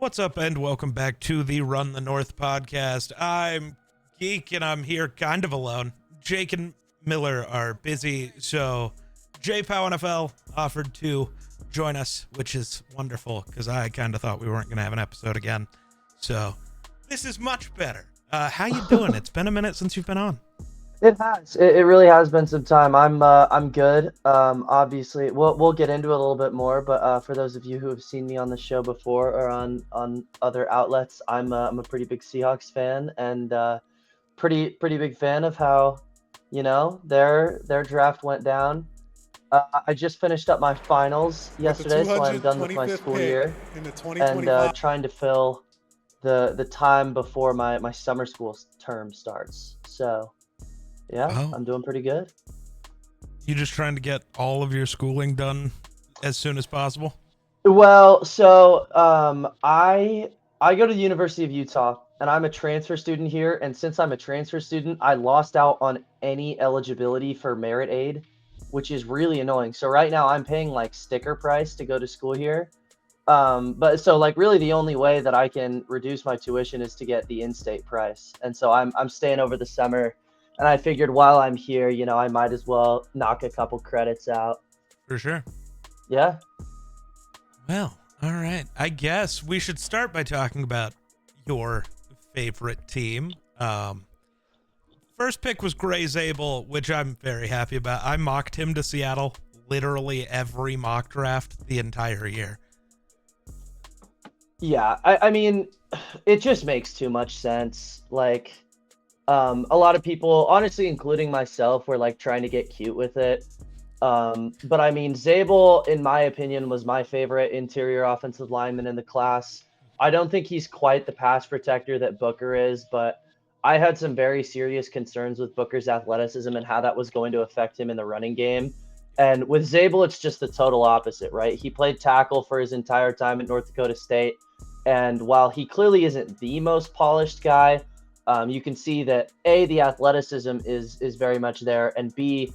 What's up, and welcome back to the Run the North podcast. I'm Geek, and I'm here kind of alone. Jake and Miller are busy, so JPow NFL offered to join us, which is wonderful, because I kind of thought we weren't going to have an episode again. So this is much better. How you doing? It's been a minute since you've been on. It has. It really has been some time. I'm good. Obviously, we'll get into it a little bit more. But for those of you who have seen me on the show before or on other outlets, I'm a pretty big Seahawks fan and pretty big fan of how their draft went down. I just finished up my finals yesterday, so I'm done with my school year in the and trying to fill the time before my summer school term starts. So. Yeah, Oh. I'm doing pretty good. You just trying to get all of your schooling done as soon as possible? Well, so I go to the University of Utah, and I'm a transfer student here. And since I'm a transfer student, I lost out on any eligibility for merit aid, which is really annoying. So right now I'm paying like sticker price to go to school here. But so like really the only way that I can reduce my tuition is to get the in-state price. And so I'm staying over the summer. And I figured while I'm here, I might as well knock a couple credits out. For sure. Yeah. Well, all right. I guess we should start by talking about your favorite team. First pick was Gray Zabel, which I'm very happy about. I mocked him to Seattle literally every mock draft the entire year. Yeah, I mean, it just makes too much sense. Like, a lot of people, honestly, including myself, were like trying to get cute with it. But I mean, Zabel, in my opinion, was my favorite interior offensive lineman in the class. I don't think he's quite the pass protector that Booker is, but I had some very serious concerns with Booker's athleticism and how that was going to affect him in the running game. And with Zabel, it's just the total opposite, right? He played tackle for his entire time at North Dakota State. And while he clearly isn't the most polished guy, you can see that A, the athleticism is very much there, and B,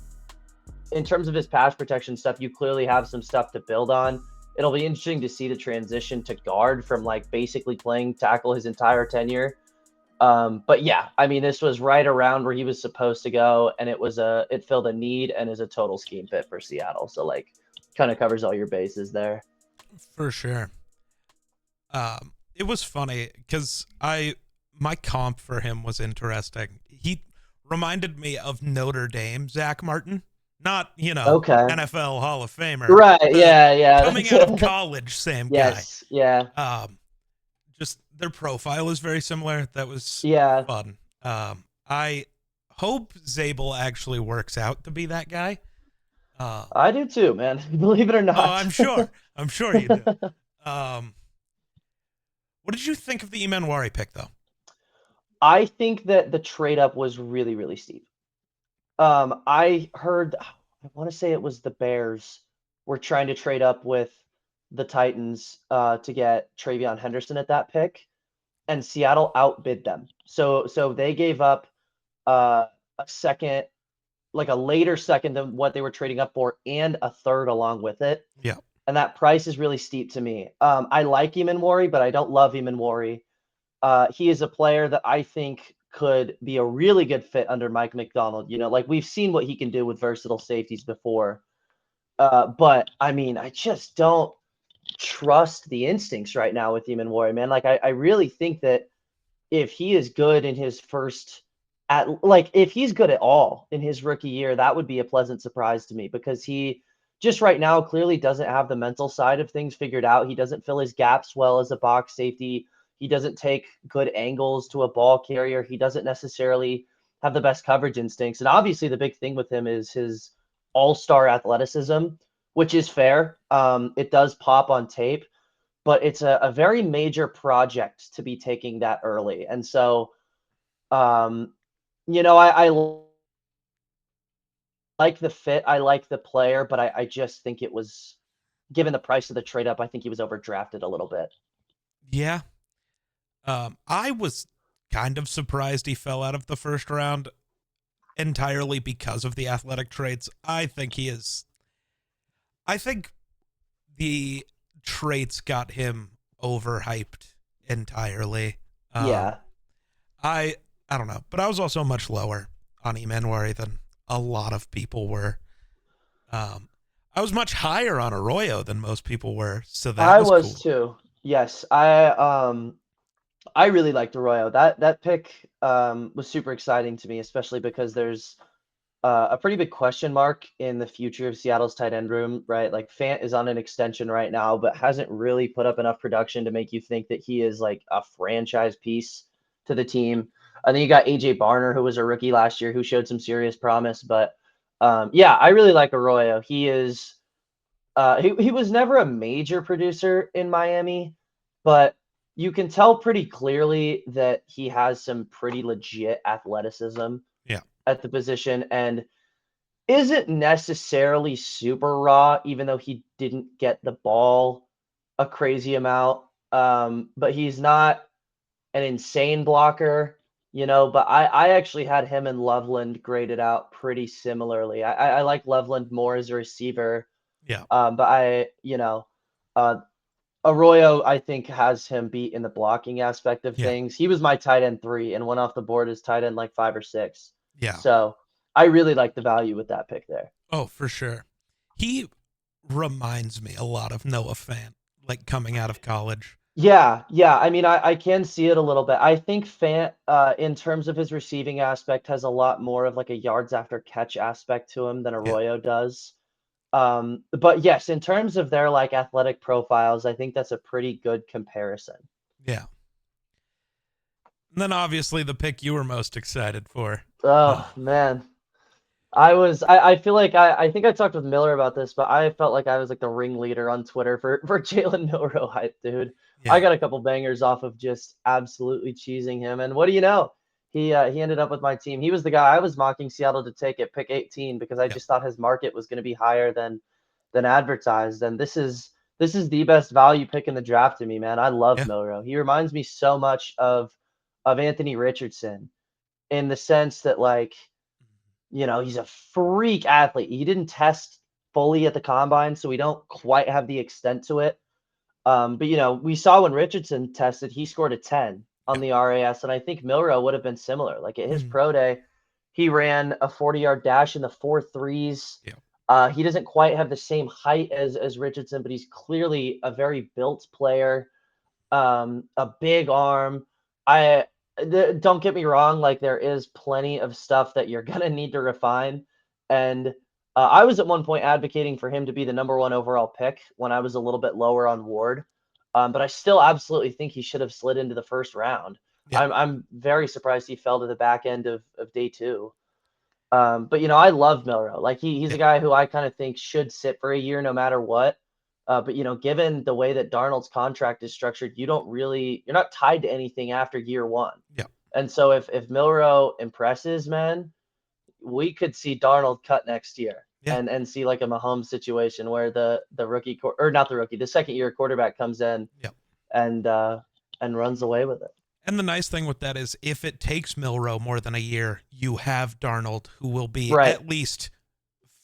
in terms of his pass protection stuff, you clearly have some stuff to build on. It'll be interesting to see the transition to guard from like basically playing tackle his entire tenure. But yeah, I mean, this was right around where he was supposed to go, and it filled a need and is a total scheme fit for Seattle. So like, kind of covers all your bases there. For sure. It was funny because my comp for him was interesting. He reminded me of Notre Dame Zach Martin, not Okay. NFL Hall of Famer, Right? Yeah. coming out of college, same Yes. Yeah. guy. Just their profile is very similar. That was Yeah. fun. I hope Zabel actually works out to be that guy. I do too, man. Believe it or not. Oh, I'm sure you do. What did you think of the Emanwari pick, though? I think that the trade up was really, really steep. I heard, I want to say it was the Bears were trying to trade up with the Titans to get Travion Henderson at that pick, and Seattle outbid them. So they gave up a second, like a later second than what they were trading up for, and a third along with it. Yeah. And that price is really steep to me. I like Emanwari, but I don't love Emanwari. He is a player that I think could be a really good fit under Mike McDonald. Like we've seen what he can do with versatile safeties before. But I mean, I just don't trust the instincts right now with Emanwari, man. Like I really think that if he is good in his if he's good at all in his rookie year, that would be a pleasant surprise to me because he just right now clearly doesn't have the mental side of things figured out. He doesn't fill his gaps well as a box safety. He doesn't take good angles to a ball carrier. He doesn't necessarily have the best coverage instincts. And obviously the big thing with him is his all-star athleticism, which is fair. It does pop on tape, but it's a very major project to be taking that early. And so, I like the fit. I like the player, but I just think it was, given the price of the trade up, I think he was overdrafted a little bit. Yeah. I was kind of surprised he fell out of the first round entirely because of the athletic traits. I think the traits got him overhyped entirely. Yeah. I I don't know, but I was also much lower on Emanwari than a lot of people were. I was much higher on Arroyo than most people were, so that I was was cool. too. Yes. I really liked Arroyo. That pick was super exciting to me, especially because there's a pretty big question mark in the future of Seattle's tight end room, right? Like Fant is on an extension right now, but hasn't really put up enough production to make you think that he is like a franchise piece to the team. And then you got AJ Barner, who was a rookie last year, who showed some serious promise. But yeah, I really like Arroyo. He was never a major producer in Miami, but you can tell pretty clearly that he has some pretty legit athleticism Yeah. at the position and isn't necessarily super raw, even though he didn't get the ball a crazy amount. But he's not an insane blocker, But I actually had him and Loveland graded out pretty similarly. I like Loveland more as a receiver, Yeah. but uh, Arroyo, I think, has him beat in the blocking aspect of Yeah. things. He was my tight end 3 and went off the board as tight end like 5 or 6. Yeah. So I really like the value with that pick there. Oh, for sure. He reminds me a lot of Noah Fant, like coming out of college. Yeah. I mean, I can see it a little bit. I think Fant, in terms of his receiving aspect, has a lot more of like a yards after catch aspect to him than Yeah. Arroyo does. But yes, in terms of their like athletic profiles, I think that's a pretty good comparison. Yeah. And then obviously the pick you were most excited for. Oh man. I feel like I think I talked with Miller about this, but I felt like I was like the ringleader on Twitter for Jalen Milroe hype, dude. I Yeah. got a couple bangers off of just absolutely cheesing him. And what do you know? He ended up with my team. He was the guy I was mocking Seattle to take at pick 18 because I Yeah. just thought his market was going to be higher than advertised. And this is the best value pick in the draft to me, man. I love Yeah. Milroe. He reminds me so much of Anthony Richardson in the sense that like he's a freak athlete. He didn't test fully at the combine, so we don't quite have the extent to it. But we saw when Richardson tested, he scored a 10 on Yeah. the RAS, and I think Milroe would have been similar. Like at his Mm. pro day, he ran a 40-yard dash in the 4.3s. Yeah. He doesn't quite have the same height as Richardson, but he's clearly a very built player, a big arm. Don't get me wrong, like there is plenty of stuff that you're gonna need to refine. And I was at one point advocating for him to be the number 1 overall pick when I was a little bit lower on Ward. But I still absolutely think he should have slid into the first round. Yeah. I'm very surprised he fell to the back end of day 2. But I love Milroe. Like he's Yeah. a guy who I kind of think should sit for a year no matter what. But given the way that Darnold's contract is structured, you're not tied to anything after year 1. Yeah. And so if Milroe impresses, man, we could see Darnold cut next year Yeah. and see like a Mahomes situation where the rookie or not the rookie, the second year quarterback comes in Yeah. and runs away with it. And the nice thing with that is if it takes Milroe more than a year, you have Darnold who will be Right. at least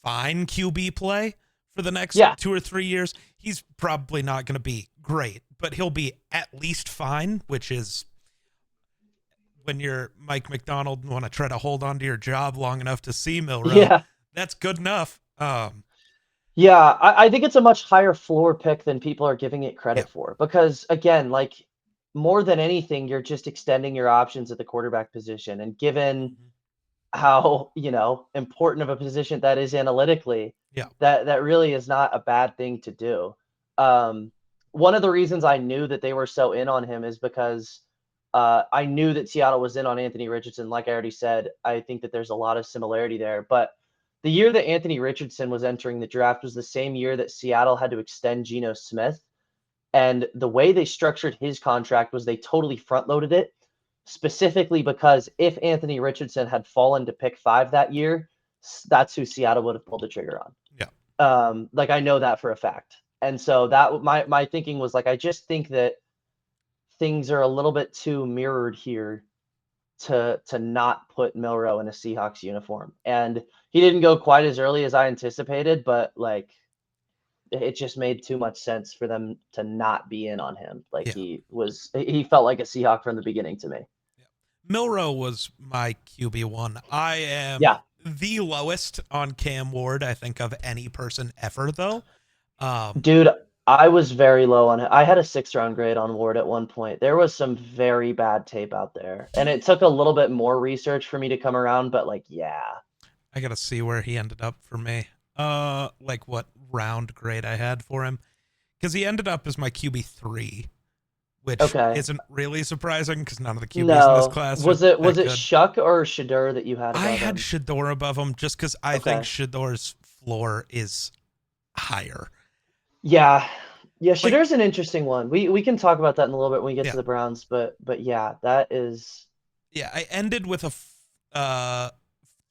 fine QB play for the next 2 or 3 years. He's probably not going to be great, but he'll be at least fine, which is when you're Mike McDonald and want to try to hold on to your job long enough to see Milroe. Yeah. That's good enough. Yeah, I think it's a much higher floor pick than people are giving it credit Yeah. for because again, like more than anything, you're just extending your options at the quarterback position. And given how, important of a position that is analytically, Yeah. that really is not a bad thing to do. One of the reasons I knew that they were so in on him is because I knew that Seattle was in on Anthony Richardson. Like I already said, I think that there's a lot of similarity there. But the year that Anthony Richardson was entering the draft was the same year that Seattle had to extend Geno Smith. And the way they structured his contract was they totally front loaded it, specifically because if Anthony Richardson had fallen to pick 5 that year, that's who Seattle would have pulled the trigger on. Yeah. Like I know that for a fact. And so that my thinking was like, I just think that things are a little bit too mirrored here to not put Milroe in a Seahawks uniform. And he didn't go quite as early as I anticipated, but like it just made too much sense for them to not be in on him. Like Yeah. he felt like a Seahawk from the beginning to me. Milroe was my QB1. I am Yeah. the lowest on Cam Ward, I think, of any person ever, though. Dude, I was very low on it. I had a 6th-round grade on Ward at one point. There was some very bad tape out there, and it took a little bit more research for me to come around, but like, yeah. I gotta see where he ended up for me. Like what round grade I had for him, because he ended up as my QB3, which Okay. isn't really surprising because none of the QBs in this No. class Was are it that good. Shuck or Shador that you had above I had him? Shador above him just because I think Okay. Shador's floor is higher. Yeah. Yeah, Like, Shador's an interesting one. We can talk about that in a little bit when we get Yeah. to the Browns, but yeah, that is yeah, I ended with a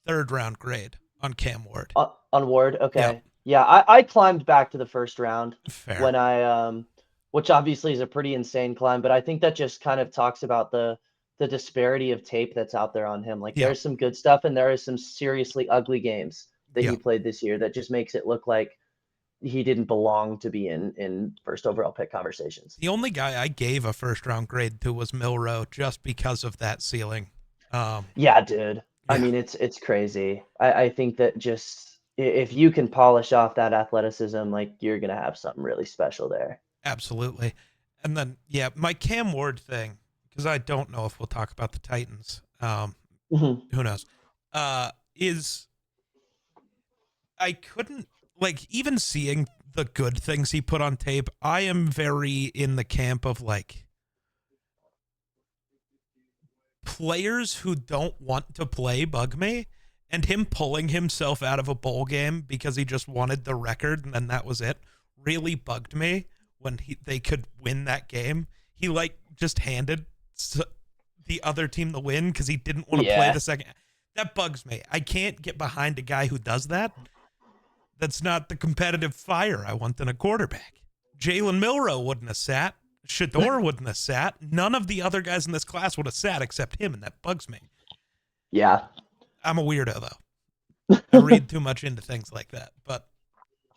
3rd-round grade on Cam Ward. on Ward. Yeah, Okay. Yeah, I climbed back to the 1st round fair. when which obviously is a pretty insane climb, but I think that just kind of talks about the disparity of tape that's out there on him. Like Yeah. there's some good stuff and there is some seriously ugly games that Yeah. he played this year that just makes it look like he didn't belong to be in first overall pick conversations. The only guy I gave a 1st-round grade to was Milroe just because of that ceiling. Yeah, dude. I Yeah. mean, it's crazy. I think that just if you can polish off that athleticism, like you're gonna have something really special there. Absolutely. And then, yeah, my Cam Ward thing, because I don't know if we'll talk about the Titans. Mhm. Who knows? Is I couldn't, like, even seeing the good things he put on tape, I am very in the camp of, like, players who don't want to play bug me, and him pulling himself out of a bowl game because he just wanted the record and then that was it really bugged me when they could win that game. He, like, just handed the other team the win because he didn't want to play Yeah. the second. That bugs me. I can't get behind a guy who does that. That's not the competitive fire I want in a quarterback. Jalen Milroe wouldn't have sat. Shador wouldn't have sat. None of the other guys in this class would have sat except him, and that bugs me. Yeah. I'm a weirdo, though. I read too much into things like that, but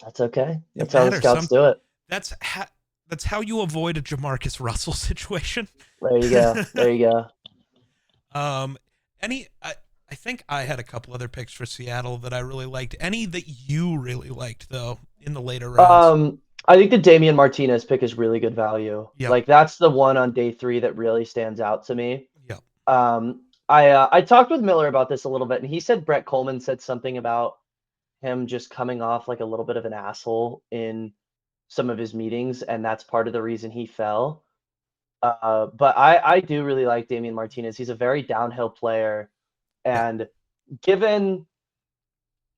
That's okay. it That's how the matters. scouts do it. That's how you avoid a Jamarcus Russell situation. There you go. There you go. I think I had a couple other picks for Seattle that I really liked. Any that you really liked, though, in the later rounds? I think the Damian Martinez pick is really good value. Yep. Like that's the one on day 3 that really stands out to me. Yep. I talked with Miller about this a little bit, and he said Brett Coleman said something about him just coming off like a little bit of an asshole in some of his meetings, and that's part of the reason he fell. But I do really like Damian Martinez. He's a very downhill player, and given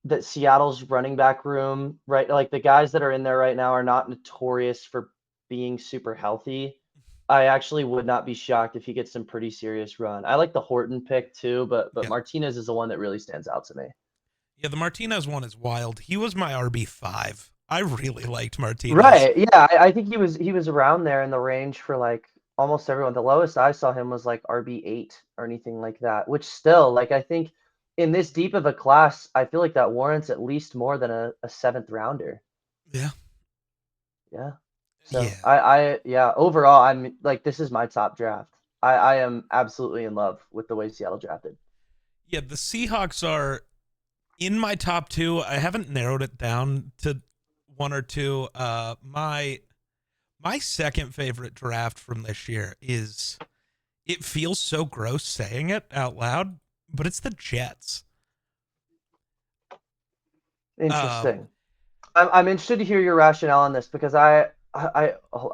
that Seattle's running back room, right, like the guys that are in there right now are not notorious for being super healthy. I actually would not be shocked if he gets some pretty serious run. I like the Horton pick too, but Yeah. Martinez is the one that really stands out to me. Yeah, the Martinez one is wild. He was my RB5. I really liked Martinez. Right. Yeah, I think he was around there in the range for like almost everyone. The lowest I saw him was like RB8 or anything like that, which still, like, I think in this deep of a class, I feel like that warrants at least more than a 7th rounder. Yeah. Yeah. So Yeah. overall, I'm like, this is my top draft. I am absolutely in love with the way Seattle drafted. Yeah, the Seahawks are in my top 2. I haven't narrowed it down to 1 or 2. My second favorite draft from this year is, it feels so gross saying it out loud, but it's the Jets. Interesting. I'm interested to hear your rationale on this because I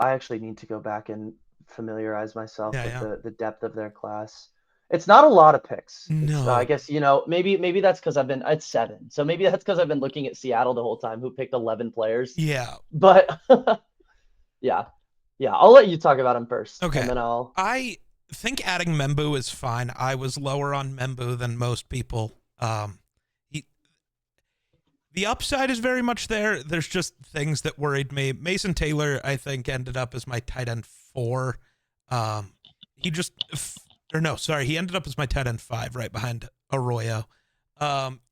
actually need to go back and familiarize myself with the depth of their class. It's not a lot of picks. No. I guess, maybe that's because it's 7. So maybe that's because I've been looking at Seattle the whole time, who picked 11 players. Yeah. But yeah. I'll let you talk about him first. Okay. And then I think adding Membu is fine. I was lower on Membu than most people. The upside is very much there. There's just things that worried me. Mason Taylor, I think, ended up as my tight end 4. He ended up as my tight end 5 right behind Arroyo.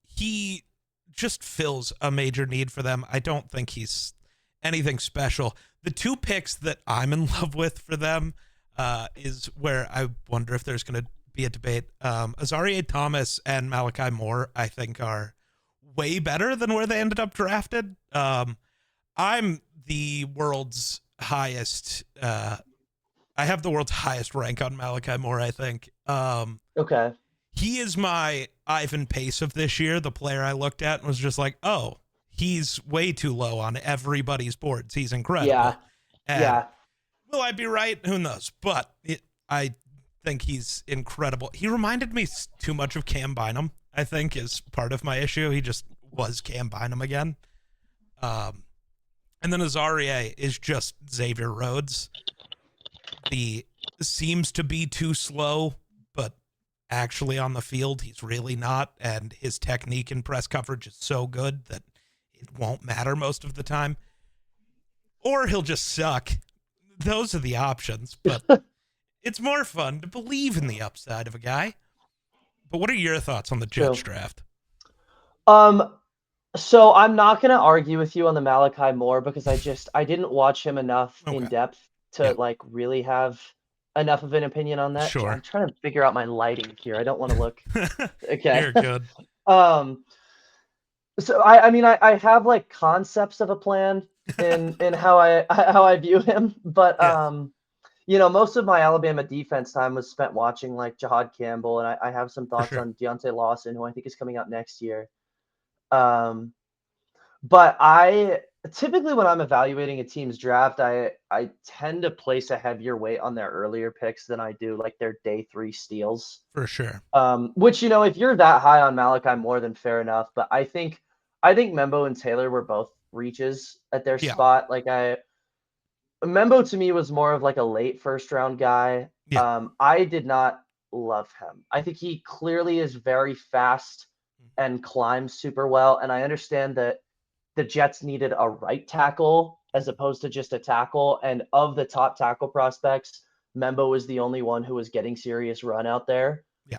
He just fills a major need for them. I don't think he's anything special. The two picks that I'm in love with for them is where I wonder if there's going to be a debate. Azareye'h Thomas and Malachi Moore, I think, are way better than where they ended up drafted. I'm the world's highest. I have the world's highest rank on Malachi Moore, I think. Okay. He is my Ivan Pace of this year, the player I looked at and was just like, oh, he's way too low on everybody's boards. He's incredible. Yeah. And Yeah. will I be right? Who knows? But I think he's incredible. He reminded me too much of Cam Bynum, I think, is part of my issue. He just was Cam Bynum again. And then Azareye'h is just Xavier Rhodes. He seems to be too slow, but actually on the field, he's really not. And his technique in press coverage is so good that it won't matter most of the time. Or he'll just suck. Those are the options, but it's more fun to believe in the upside of a guy. But what are your thoughts on the Jets draft? So I'm not going to argue with you on the Malachi Moore because I didn't watch him enough in depth to like really have enough of an opinion on that. Sure. I'm trying to figure out my lighting here. I don't want to look. Okay. You're good. So I mean I have like concepts of a plan in how I view him, but you know, most of my Alabama defense time was spent watching like Jahad Campbell, and I have some thoughts on Deontay Lawson, who I think is coming out next year. But I typically, when I'm evaluating a team's draft, I tend to place a heavier weight on their earlier picks than I do like their day 3 steals. For sure. Which, you know, if you're that high on Malachi Moore, then fair enough. But I think Membo and Taylor were both reaches at their spot. Like Membo to me was more of like a late first round guy. Yeah. I did not love him. I think he clearly is very fast and climbs super well. And I understand that the Jets needed a right tackle as opposed to just a tackle. And of the top tackle prospects, Membo was the only one who was getting serious run out there. Yeah.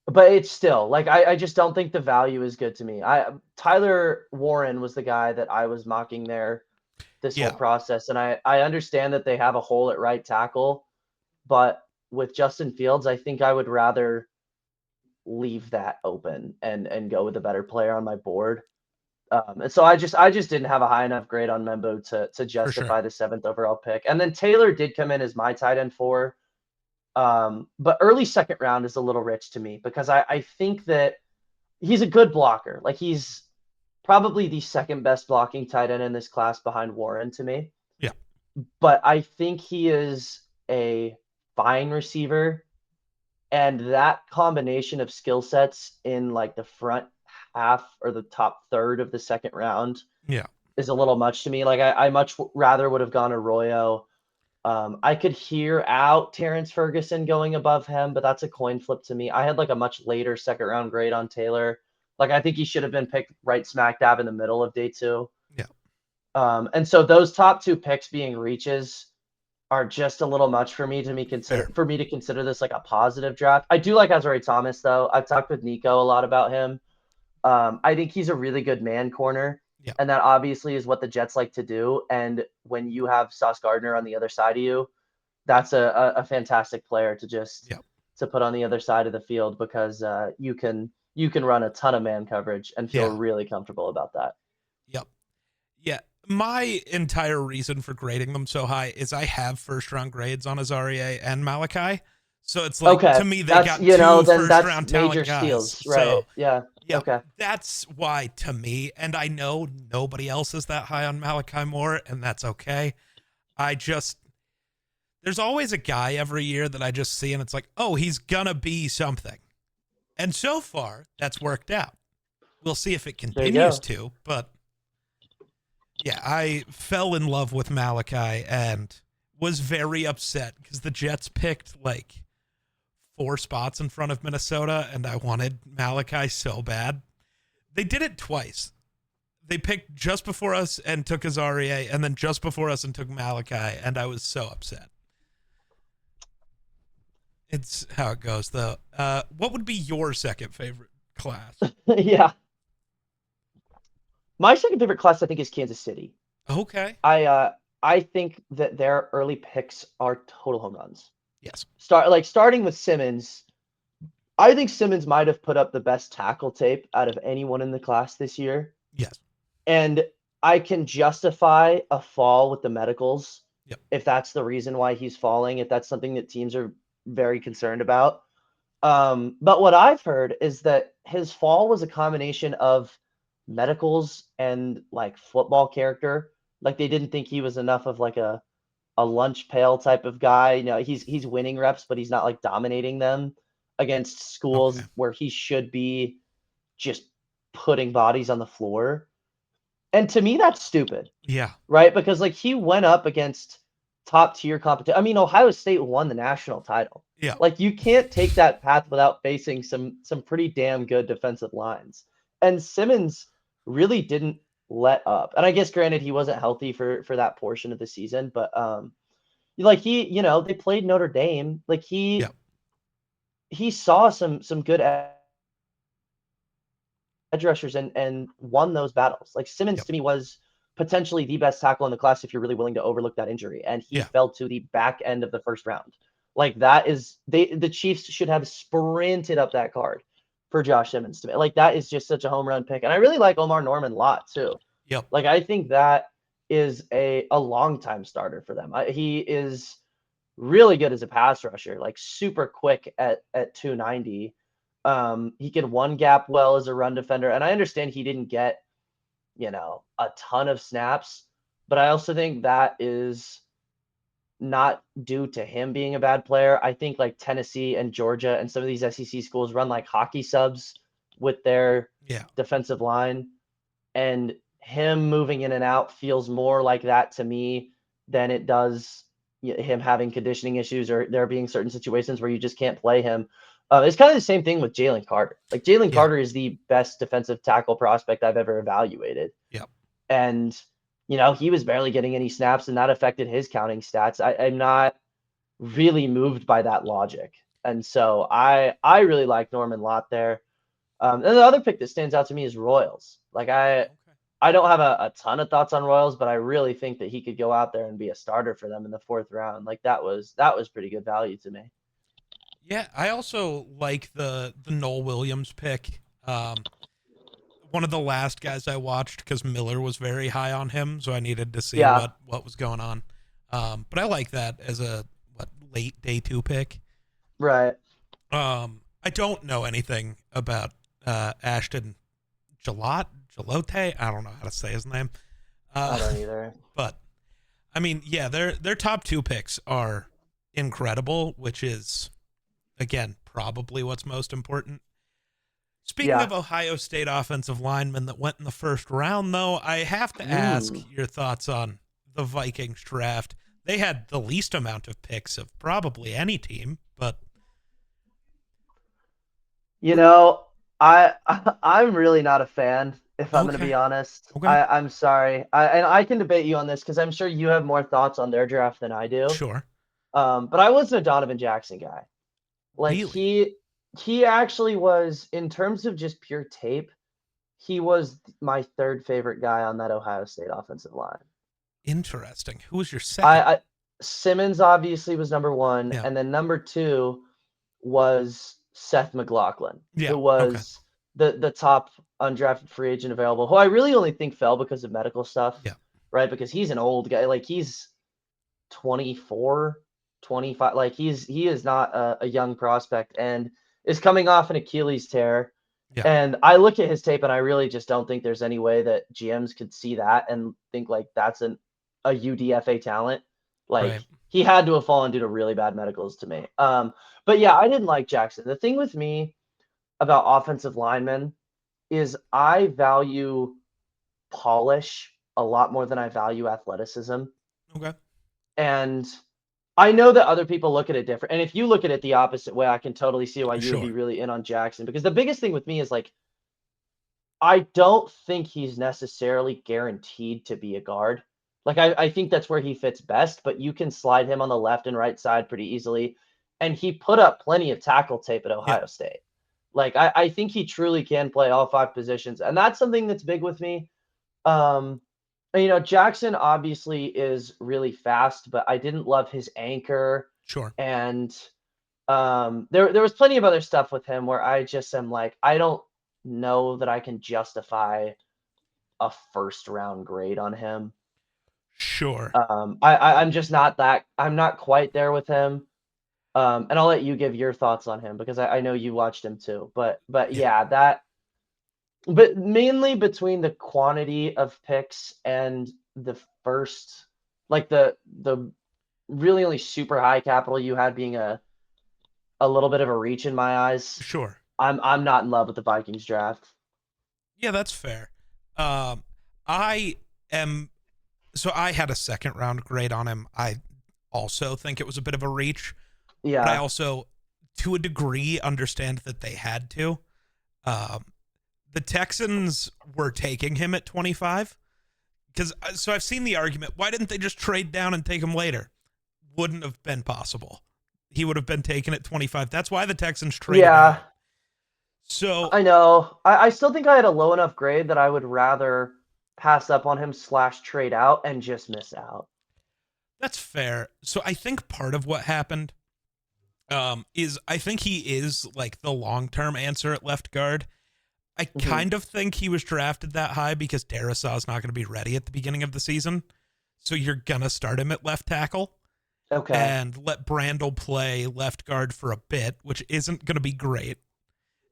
But it's still like I just don't think the value is good to me. Tyler Warren was the guy that I was mocking there this whole process. And I understand that they have a hole at right tackle, but with Justin Fields, I think I would rather leave that open and go with a better player on my board. And so I just didn't have a high enough grade on Membo to justify the 7th overall pick. And then Taylor did come in as my tight end 4. But early second round is a little rich to me because I think that he's a good blocker. Like he's probably the second best blocking tight end in this class behind Warren to me. Yeah. But I think he is a fine receiver. And that combination of skill sets in like the front half or the top third of the second round is a little much to me. Like I much rather would have gone Arroyo. I could hear out Terrence Ferguson going above him, but that's a coin flip to me. I had like a much later second round grade on Taylor. Like I think he should have been picked right smack dab in the middle of day 2. Yeah. And so those top 2 picks being reaches are just a little much for me to consider this like a positive draft. I do like Azareye'h Thomas though. I've talked with Nico a lot about him. I think he's a really good man corner. Yeah. And that obviously is what the Jets like to do. And when you have Sauce Gardner on the other side of you, that's a fantastic player to just to put on the other side of the field because you can run a ton of man coverage and feel really comfortable about that. Yep. Yeah. My entire reason for grading them so high is I have first round grades on Azareye'h and Malachi. So it's like, to me, they got two first round talent guys. Steals, right? So, yeah. Okay. That's why to me, and I know nobody else is that high on Malachi Moore, and that's okay. There's always a guy every year that I just see and it's like, oh, he's gonna be something. And so far, that's worked out. We'll see if it continues to, but yeah, I fell in love with Malachi and was very upset because the Jets picked like 4 spots in front of Minnesota and I wanted Malachi so bad. They did it twice. They picked just before us and took Azareye'h and then just before us and took Malachi, and I was so upset. It's how it goes, though. What would be your second favorite class? Yeah. My second favorite class, I think, is Kansas City. Okay. I think that their early picks are total home runs. Yes. Starting with Simmons. I think Simmons might have put up the best tackle tape out of anyone in the class this year. Yes. And I can justify a fall with the medicals Yep. if that's the reason why he's falling, if that's something that teams are very concerned about. But what I've heard is that his fall was a combination of medicals and like football character. Like they didn't think he was enough of like a lunch pail type of guy. You know, he's winning reps, but he's not like dominating them against schools Okay. where he should be just putting bodies on the floor. And to me, that's stupid, Yeah. right? Because like he went up against top tier competition. I mean, Ohio State won the national title. Yeah. Like you can't take that path without facing some pretty damn good defensive lines. And Simmons really didn't let up. And I guess granted he wasn't healthy for that portion of the season, but like he, you know, they played Notre Dame. Like Yeah. he saw some good edge rushers and won those battles. Like Simmons Yep. to me was potentially the best tackle in the class if you're really willing to overlook that injury. And he Yeah. fell to the back end of the first round. Like that is the Chiefs should have sprinted up that card for Josh Simmons to me. Like that is just such a home run pick. And I really like Omar Norman a lot too. Yep. Like I think that is a long time starter for them. He is really good as a pass rusher, like super quick at 290. He can one gap well as a run defender, and I understand he didn't get, you know, a ton of snaps, but I also think that is not due to him being a bad player. I think like Tennessee and Georgia and some of these SEC schools run like hockey subs with their Yeah. defensive line, and him moving in and out feels more like that to me than it does him having conditioning issues or there being certain situations where you just can't play him. It's kind of the same thing with Jalen Carter. Like Jalen Yeah. Carter is the best defensive tackle prospect I've ever evaluated. Yep. And, you know, he was barely getting any snaps and that affected his counting stats. I'm not really moved by that logic. And so I really like Norman Lott there. And the other pick that stands out to me is Royals. Like I don't have a ton of thoughts on Royals, but I really think that he could go out there and be a starter for them in the 4th round. Like that was pretty good value to me. Yeah, I also like the Noel Williams pick. One of the last guys I watched because Miller was very high on him, so I needed to see what was going on. But I like that as a late day 2 pick. Right. I don't know anything about Ashton Jalote. I don't know how to say his name. I don't either. But I mean, yeah, their top 2 picks are incredible, which is again probably what's most important. Speaking of Ohio State offensive linemen that went in the 1st round, though, I have to ask your thoughts on the Vikings draft. They had the least amount of picks of probably any team, but you know, I'm really not a fan, if I'm going to be honest. Okay. I'm sorry. And I can debate you on this because I'm sure you have more thoughts on their draft than I do. Sure. But I wasn't a Donovan Jackson guy. Like really? he actually was, in terms of just pure tape, he was my 3rd favorite guy on that Ohio State offensive line. Interesting. Who was your second? Simmons obviously was number 1, and then number 2 was Seth McLaughlin, who was the top undrafted free agent available, who I really only think fell because of medical stuff. Yeah. Right? Because he's an old guy. Like he's 24, 25. Like he is not a young prospect and is coming off an Achilles tear. Yeah. And I look at his tape and I really just don't think there's any way that GMs could see that and think like that's a UDFA talent. Like he had to have fallen due to really bad medicals to me. But yeah, I didn't like Jackson. The thing with me about offensive linemen is I value polish a lot more than I value athleticism. Okay. And I know that other people look at it different. And if you look at it the opposite way, I can totally see why you would be really in on Jackson. Because the biggest thing with me is like, I don't think he's necessarily guaranteed to be a guard. Like I think that's where he fits best, but you can slide him on the left and right side pretty easily. And he put up plenty of tackle tape at Ohio State. Like I think he truly can play all 5 positions. And that's something that's big with me. Um, and, Jackson obviously is really fast, but I didn't love his anchor. Sure. And there was plenty of other stuff with him where I just am like, I don't know that I can justify a first round grade on him. Sure. I'm just not that I'm not quite there with him. And I'll let you give your thoughts on him because I know you watched him too. But Yeah. yeah, but mainly between the quantity of picks and the first, like the really only super high capital you had being a little bit of a reach in my eyes. Sure. I'm not in love with the Vikings draft. Yeah, that's fair. I am. So I had a second round grade on him. I also think it was a bit of a reach, but I Yeah. also, to a degree, understand that they had to. Um, the Texans were taking him at 25 because so I've seen the argument. Why didn't they just trade down and take him later? Wouldn't have been possible. He would have been taken at 25. That's why the Texans traded down. Yeah, So I know. I still think I had a low enough grade that I would rather pass up on him / trade out and just miss out. that's fair. So I think part of what happened is I think he is like the long term answer at left guard. I Hmm. kind of think he was drafted that high because Darisaw is not going to be ready at the beginning of the season. So you're going to start him at left tackle Okay. and let Brandel play left guard for a bit, which isn't going to be great.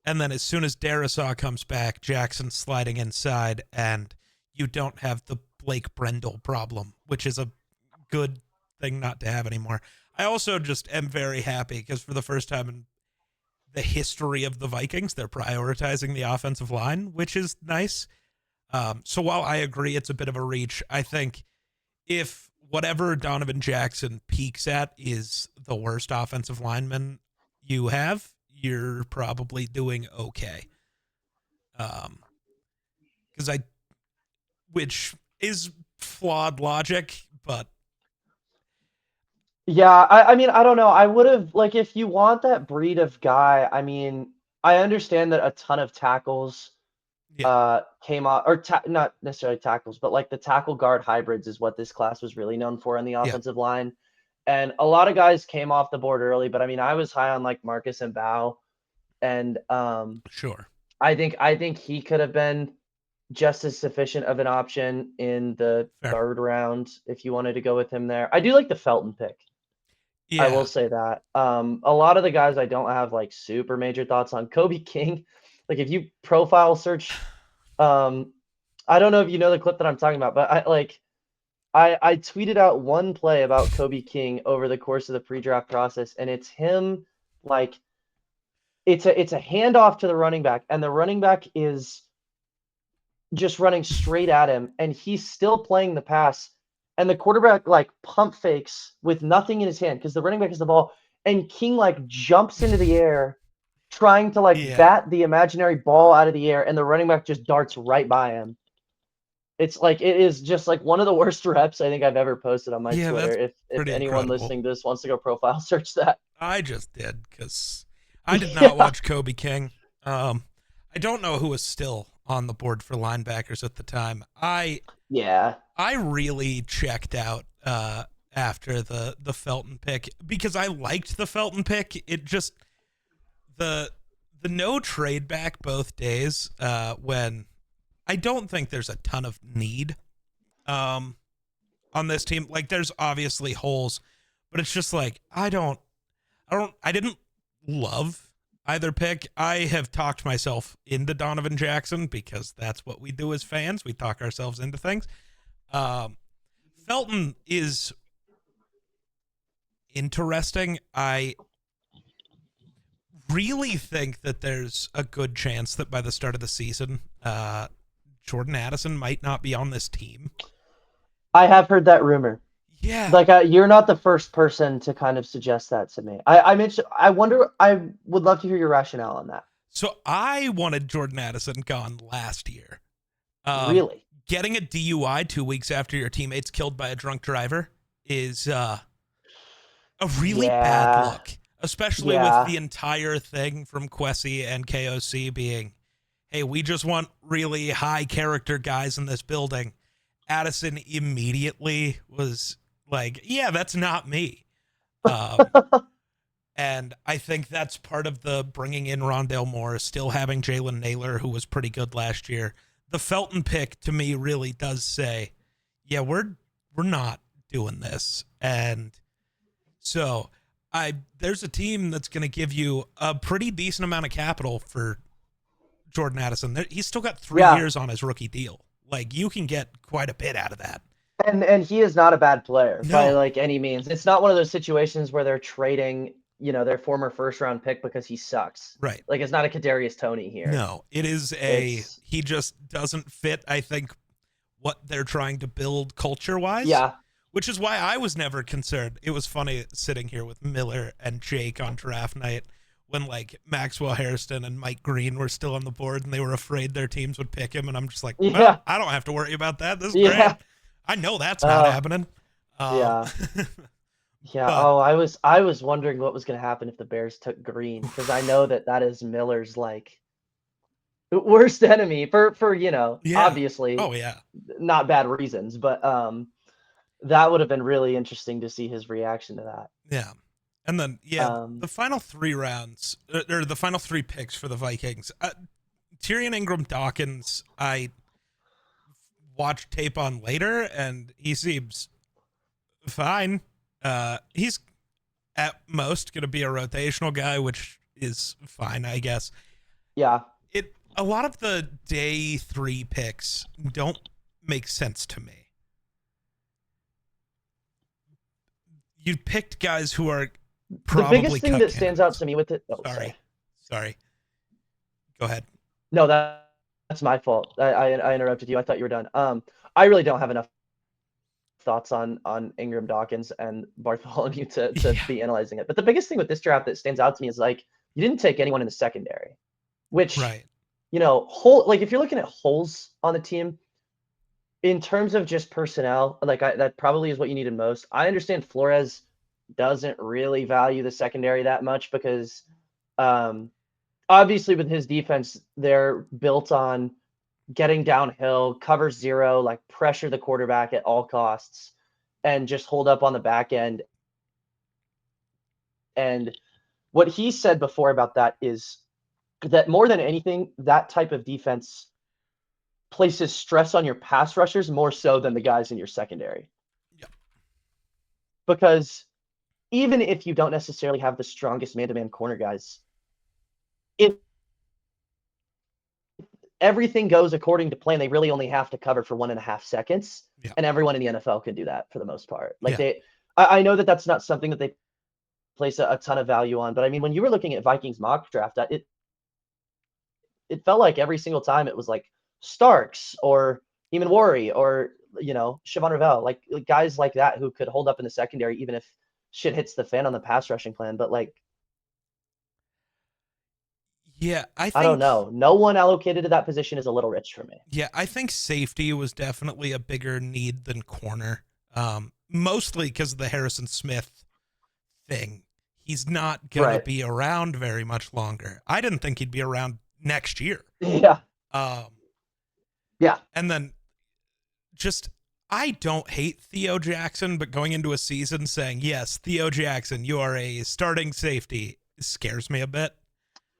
And then as soon as Darisaw comes back, Jackson's sliding inside, and you don't have the Blake Brendel problem, which is a good thing not to have anymore. I also just am very happy because for the first time in the history of the Vikings, they're prioritizing the offensive line, which is nice. So while I agree it's a bit of a reach, I think if whatever Donovan Jackson peaks at is the worst offensive lineman you have, you're probably doing okay. Because which is flawed logic, but Yeah, I mean, I don't know. I would have like if you want that breed of guy, I mean, I understand that a ton of tackles yeah, came off or not necessarily tackles, but like the tackle guard hybrids is what this class was really known for in the yeah, offensive line. And a lot of guys came off the board early, but I mean, I was high on like Marcus and Bow, and sure, I think he could have been just as sufficient of an option in the fair, third round if you wanted to go with him there. I do like the Felton pick. I will yeah, say that. A lot of the guys I don't have like super major thoughts on. Kobe King, like if you profile search, um, I don't know if you know the clip that I'm talking about, but I tweeted out one play about Kobe King over the course of the pre-draft process, and it's him like it's a handoff to the running back, and the running back is just running straight at him, and he's still playing the pass, and the quarterback like pump fakes with nothing in his hand because the running back has the ball, and King like jumps into the air, trying to like yeah, bat the imaginary ball out of the air, and the running back just darts right by him. It's like it is just like one of the worst reps I think I've ever posted on my yeah. Twitter. That's If pretty anyone incredible. listening to this wants to go profile search that. I just did because I did not Yeah. watch Kobe King. I don't know who was still on the board for linebackers at the time. Yeah. I really checked out after the Felton pick because I liked the Felton pick. It just the the no trade back both days when I don't think there's a ton of need um, on this team. Like there's obviously holes, but it's just like I didn't love either pick. I have talked myself into Donovan Jackson because that's what we do as fans. We talk ourselves into things. Um, Felton is interesting. I really think that there's a good chance that by the start of the season, Jordan Addison might not be on this team. I have heard that rumor. Yeah. Like you're not the first person to kind of suggest that to me. I mentioned I wonder I would love to hear your rationale on that. So I wanted Jordan Addison gone last year. Um, Really? Getting a DUI 2 weeks after your teammate's killed by a drunk driver is a really bad Yeah. look, especially with Yeah. the entire thing from Kwesi and KOC being hey, we just want really high character guys in this building, Addison immediately was like, yeah, that's not me. Um, and I think that's part of the bringing in Rondale Moore, still having Jalen Naylor, who was pretty good last year. The Felton pick to me really does say, yeah, we're not doing this. And so there's a team that's going to give you a pretty decent amount of capital for Jordan Addison. He's still got 3 years on his rookie deal. Like, you can get quite a bit out of that. And he is not a bad player by No. like any means. It's not one of those situations where they're trading, their former first round pick because he sucks. Right. Like, it's not a Kadarius Toney here. No, it is he just doesn't fit, I think, what they're trying to build culture-wise. Yeah. Which is why I was never concerned. It was funny sitting here with Miller and Jake on draft night when like Maxwell Hairston and Mike Green were still on the board and they were afraid their teams would pick him. And I'm just like, well, I don't have to worry about that. This is great. I know that's not happening. Yeah. Yeah. But, I was wondering what was going to happen if the Bears took Green, because I know that is Miller's like worst enemy for obviously not bad reasons, but that would have been really interesting to see his reaction to that. Yeah. And then, the final 3 rounds, or the final 3 picks for the Vikings, Tyrion Ingram-Dawkins, I watched tape on later, and he seems fine. He's at most going to be a rotational guy, which is fine, I guess. Yeah. A lot of the day 3 picks don't make sense to me. You picked guys who are probably the biggest thing that stands out to me with it. Oh, sorry. Go ahead. No, that's my fault. I interrupted you. I thought you were done. I really don't have enough thoughts on Ingram Dawkins and Bartholomew to be analyzing it. But the biggest thing with this draft that stands out to me is like you didn't take anyone in the secondary, which like if you're looking at holes on the team in terms of just personnel, like that probably is what you needed most. I understand Flores doesn't really value the secondary that much because obviously with his defense, they're built on getting downhill, cover 0, like pressure the quarterback at all costs, and just hold up on the back end. And what he said before about that is that more than anything, that type of defense places stress on your pass rushers more so than the guys in your secondary. Yeah. Because even if you don't necessarily have the strongest man-to-man corner guys, if everything goes according to plan, they really only have to cover for 1.5 seconds. Yeah. And everyone in the NFL can do that for the most part. Like I know that that's not something that they place a ton of value on, but I mean, when you were looking at Vikings mock draft, it felt like every single time it was like Starks or Eamon Worry or, Siobhan Revell, like guys like that who could hold up in the secondary, even if shit hits the fan on the pass rushing plan. But like, yeah, I don't know. No one allocated to that position is a little rich for me. Yeah, I think safety was definitely a bigger need than corner. Mostly because of the Harrison Smith thing. He's not going to be around very much longer. I didn't think he'd be around next year. Yeah. And then I don't hate Theo Jackson, but going into a season saying, yes, Theo Jackson, you are a starting safety, scares me a bit.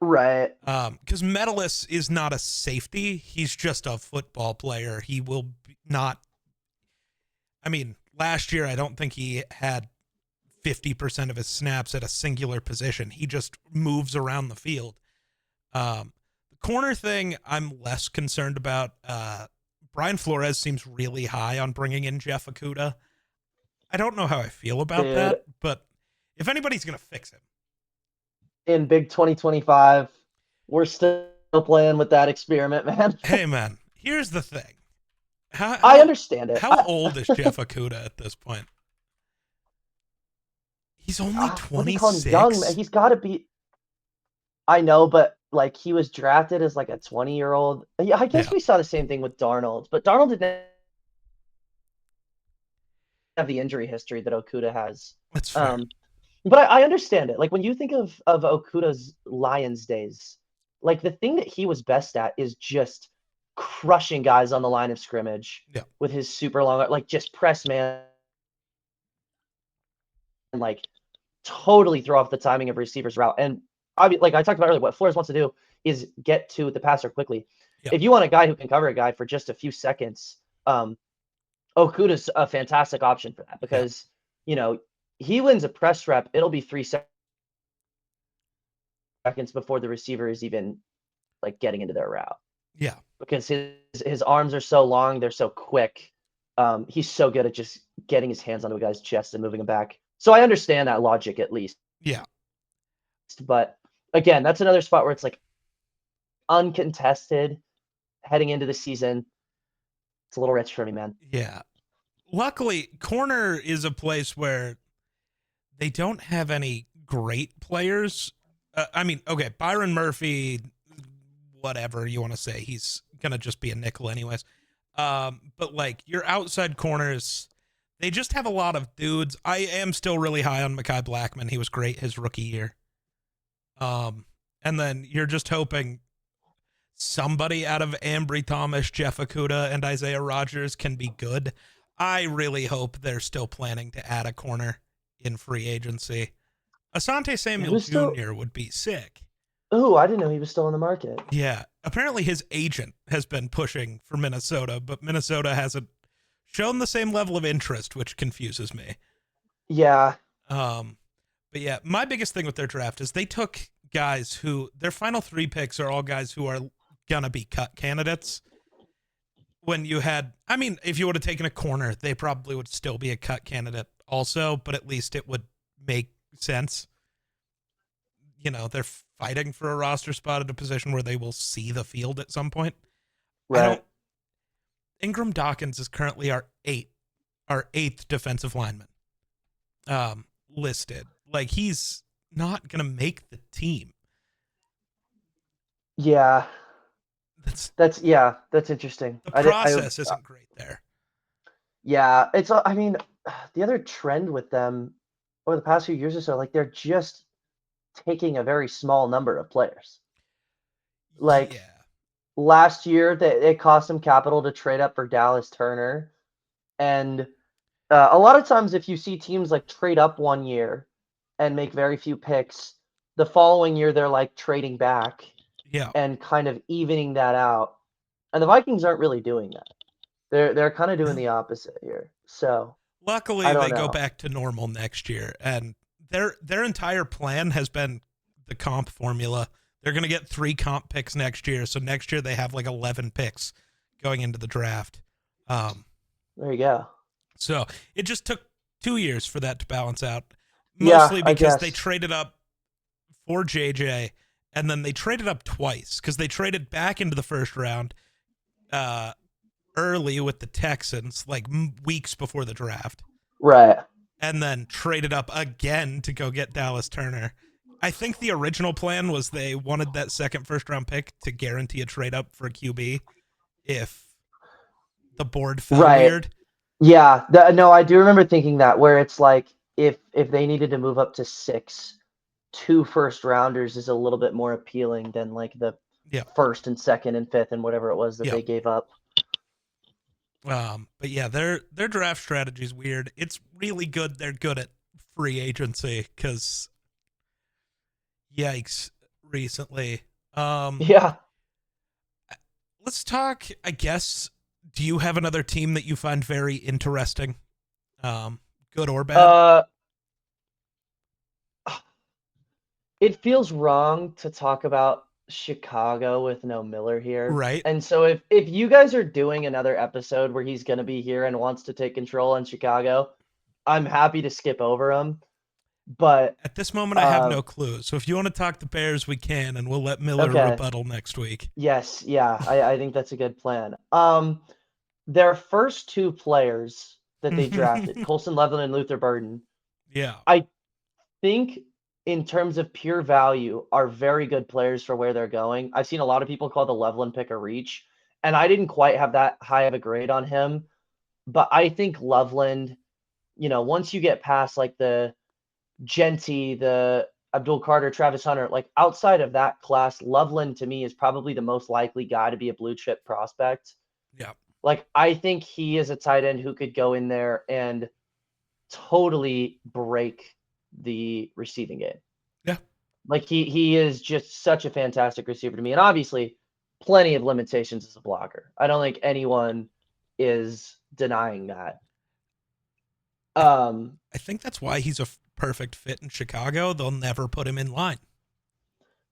Right. Because Metellus is not a safety. He's just a football player. He will not. I mean, last year, I don't think he had 50% of his snaps at a singular position. He just moves around the field. The corner thing, I'm less concerned about. Brian Flores seems really high on bringing in Jeff Okudah. I don't know how I feel about that, but if anybody's going to fix him. In Big 2025, we're still playing with that experiment, man. Hey, man, here's the thing. I understand it. How old is Jeff Okudah at this point? He's only 26. Young, man. He's got to be. I know, but like he was drafted as like a 20-year-old. Yeah, I guess we saw the same thing with Darnold, but Darnold didn't have the injury history that Okudah has. That's fair. But I understand it. Like when you think of Okudah's Lions days, like the thing that he was best at is just crushing guys on the line of scrimmage Yeah. with his super long, like just press man, and like totally throw off the timing of receiver's route. And like I talked about earlier, what Flores wants to do is get to the passer quickly. Yeah. If you want a guy who can cover a guy for just a few seconds, Okuda's a fantastic option for that because, you know, he wins a press rep, it'll be 3 seconds before the receiver is even like getting into their route. Yeah. Because his arms are so long, they're so quick. He's so good at just getting his hands onto a guy's chest and moving him back. So I understand that logic at least. Yeah. But again, that's another spot where it's like uncontested heading into the season. It's a little rich for me, man. Yeah. Luckily, corner is a place where they don't have any great players. I mean, okay, Byron Murphy, whatever you want to say, he's going to just be a nickel anyways. But like your outside corners, they just have a lot of dudes. I am still really high on Mekhi Blackman. He was great his rookie year. And then you're just hoping somebody out of Ambry Thomas, Jeff Okudah, and Isaiah Rodgers can be good. I really hope they're still planning to add a corner in free agency. Asante Samuel Jr. would be sick. Oh, I didn't know he was still in the market. Yeah. Apparently his agent has been pushing for Minnesota, but Minnesota hasn't shown the same level of interest, which confuses me. Yeah. But yeah, my biggest thing with their draft is they took guys who their final 3 picks are all guys who are gonna be cut candidates. When you had, I mean, if you would have taken a corner, they probably would still be a cut candidate also, but at least it would make sense. You know, they're fighting for a roster spot at a position where they will see the field at some point. Right. Ingram Dawkins is currently our eighth defensive lineman listed. Like, he's not going to make the team. Yeah. That's interesting. The process isn't great there. Yeah, I mean, the other trend with them over the past few years or so, like they're just taking a very small number of players. Like last year, it cost them capital to trade up for Dallas Turner, and a lot of times, if you see teams like trade up one year and make very few picks, the following year they're like trading back. Yeah. And kind of evening that out. And the Vikings aren't really doing that. They're kind of doing the opposite here. So luckily they go back to normal next year, and their entire plan has been the comp formula. They're going to get 3 comp picks next year. So next year they have like 11 picks going into the draft. There you go. So it just took 2 years for that to balance out. Mostly because they traded up for JJ. And then they traded up twice because they traded back into the first round early with the Texans, like weeks before the draft. Right. And then traded up again to go get Dallas Turner. I think the original plan was they wanted that second first-round pick to guarantee a trade up for a QB if the board fell weird. Yeah. No, I do remember thinking that, where it's like if they needed to move up to 6, 2 first-rounders is a little bit more appealing than like the first and second and fifth and whatever it was that they gave up. But yeah, their draft strategy is weird. It's really good. They're good at free agency because, yikes, recently. Yeah. Let's talk, I guess, do you have another team that you find very interesting? Good or bad? It feels wrong to talk about Chicago with no Miller here. Right. And so if you guys are doing another episode where he's going to be here and wants to take control in Chicago, I'm happy to skip over him. But at this moment, I have no clue. So if you want to talk the Bears, we can, and we'll let Miller rebuttal next week. Yes. Yeah. I think that's a good plan. Their first 2 players that they drafted, Colson Loveland and Luther Burden. Yeah. I think in terms of pure value, are very good players for where they're going. I've seen a lot of people call the Loveland pick a reach, and I didn't quite have that high of a grade on him. But I think Loveland, once you get past like the Genty, the Abdul Carter, Travis Hunter. Like outside of that class, Loveland to me is probably the most likely guy to be a blue chip prospect. Yeah. Like I think he is a tight end who could go in there and totally break the receiving game. Yeah. Like he is just such a fantastic receiver to me. And obviously plenty of limitations as a blocker. I don't think anyone is denying that. I think that's why he's a perfect fit in Chicago. They'll never put him in line.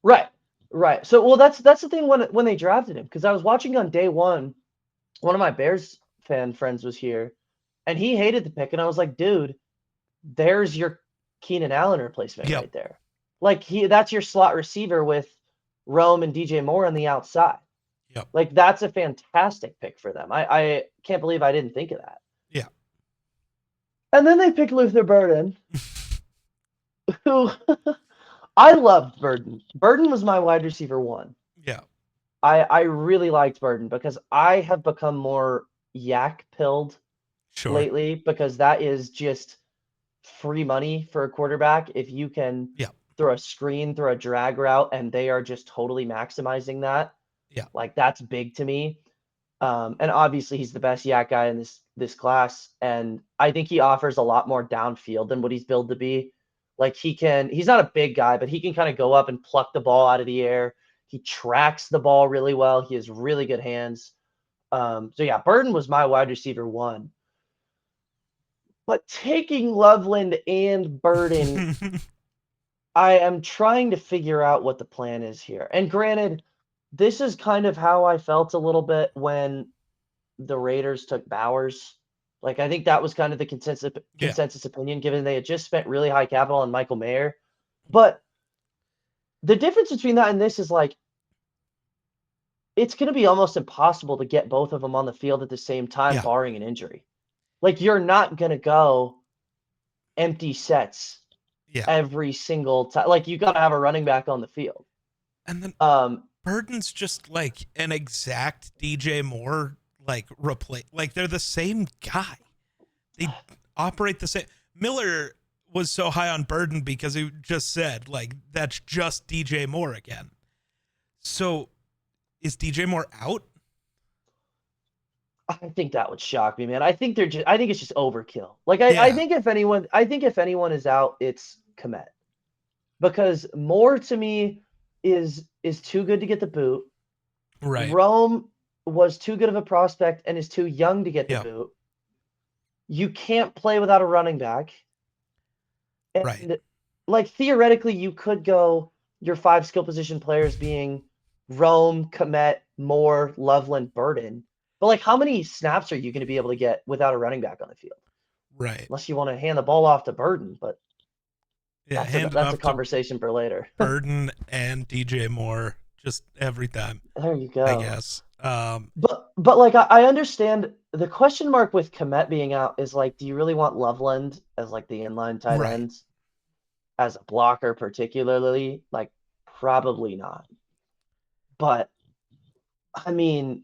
Right. So well that's the thing when they drafted him, because I was watching on day one of my Bears fan friends was here and he hated the pick. And I was like, dude, there's your Keenan Allen replacement right there. Like that's your slot receiver with Rome and DJ Moore on the outside. Yep. Like that's a fantastic pick for them. I can't believe I didn't think of that. Yeah. And then they picked Luther Burden, who I loved Burden. Burden was my wide receiver 1. Yeah. I really liked Burden because I have become more yak pilled lately, because that is just free money for a quarterback. If you can throw a screen, throw a drag route, and they are just totally maximizing that. Yeah. Like that's big to me. And obviously he's the best yak guy in this class. And I think he offers a lot more downfield than what he's billed to be. Like he's not a big guy, but he can kind of go up and pluck the ball out of the air. He tracks the ball really well. He has really good hands. So yeah, Burden was my wide receiver 1. But taking Loveland and Burden, I am trying to figure out what the plan is here. And granted, this is kind of how I felt a little bit when the Raiders took Bowers. Like, I think that was kind of the consensus opinion, given they had just spent really high capital on Michael Mayer. But the difference between that and this is like, it's going to be almost impossible to get both of them on the field at the same time, barring an injury. Like, you're not going to go empty sets every single time. Like, you got to have a running back on the field. And then Burden's just like an exact DJ Moore, like replace. Like they're the same guy. They operate the same. Miller was so high on Burden because he just said like that's just DJ Moore again. So is DJ Moore out? I think that would shock me, man. I think it's just overkill. Like I think if anyone is out, it's Kmet. Because Moore to me is too good to get the boot. Right. Rome was too good of a prospect and is too young to get the boot. You can't play without a running back. And like theoretically you could go your 5 skill position players being Rome, Kmet, Moore, Loveland, Burden. But like how many snaps are you going to be able to get without a running back on the field? Right. Unless you want to hand the ball off to Burden, but that's a conversation for later. Burden and DJ Moore just every time. There you go. I guess. But like I understand the question mark with Kmet being out is like, do you really want Loveland as like the inline tight end as a blocker particularly? Like probably not. But I mean,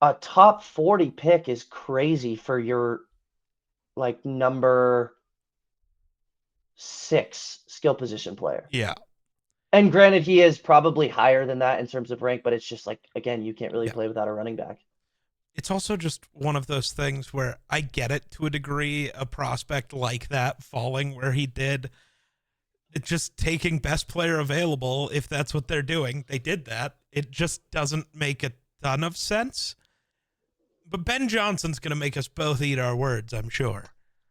a top 40 pick is crazy for your like number 6 skill position player. Yeah. And granted, he is probably higher than that in terms of rank, but it's just like, again, you can't really play without a running back. It's also just one of those things where I get it to a degree, a prospect like that falling where he did. It's just taking best player available. If that's what they're doing, they did that. It just doesn't make a ton of sense. But Ben Johnson's going to make us both eat our words, I'm sure.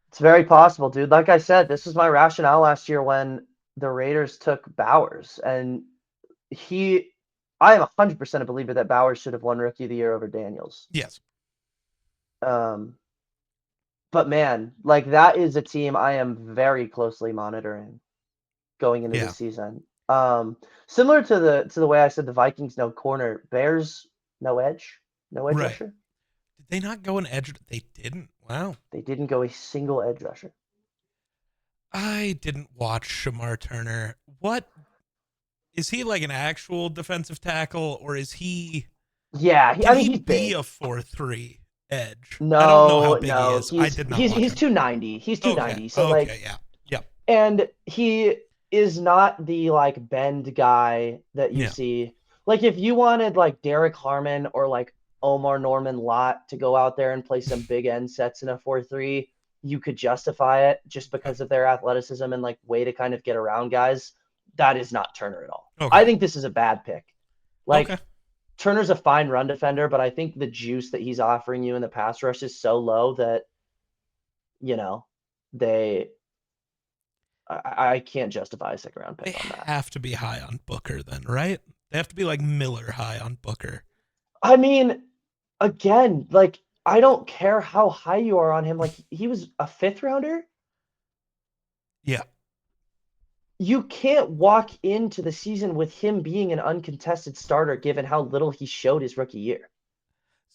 It's very possible, dude. Like I said, this was my rationale last year when the Raiders took Bowers. And I am 100% a believer that Bowers should have won Rookie of the Year over Daniels. Yes. But man, like that is a team I am very closely monitoring going into the season. Similar to the way I said the Vikings no corner, Bears no edge rusher. Did they not go an edge? They didn't. Wow. They didn't go a single edge rusher. I didn't watch Shamar Turner. What is he, like an actual defensive tackle, or is he? Yeah, he's big. A 4-3 edge. No, I don't know how big he is. He's 290. He's 290. So yeah. and he is not the like bend guy that you Yeah. see. Like if you wanted like Derek Harmon or like Omar Norman Lott to go out there and play some big end sets in a 4-3, you could justify it just because of their athleticism and like way to kind of get around guys. That is not Turner at all. Okay. I think this is a bad pick. Like Okay. Turner's a fine run defender, but I think the juice that he's offering you in the pass rush is so low that, you know, I can't justify a second round They pick on that. have to be high on Booker then, right? They have to be like Miller high on Booker. I mean, again, like I don't care how high you are on him. Like he was a 5th rounder. Yeah. You can't walk into the season with him being an uncontested starter given how little he showed his rookie year.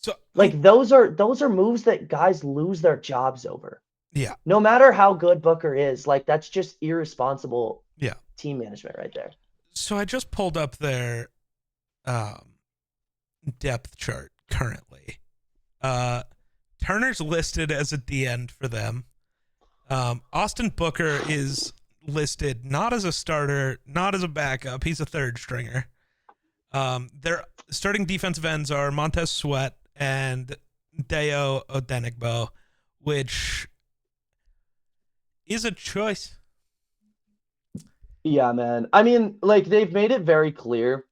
So like those are moves that guys lose their jobs over. yeah. No matter how good Booker is, like that's just irresponsible Yeah. team management right there. So I just pulled up their depth chart currently. Turner's listed as a D end for them. Austin Booker is listed not as a starter, not as a backup. He's a 3rd stringer. Their starting defensive ends are Montez Sweat and Deo Odenigbo, which is a choice. Yeah, man. I mean, like they've made it very clear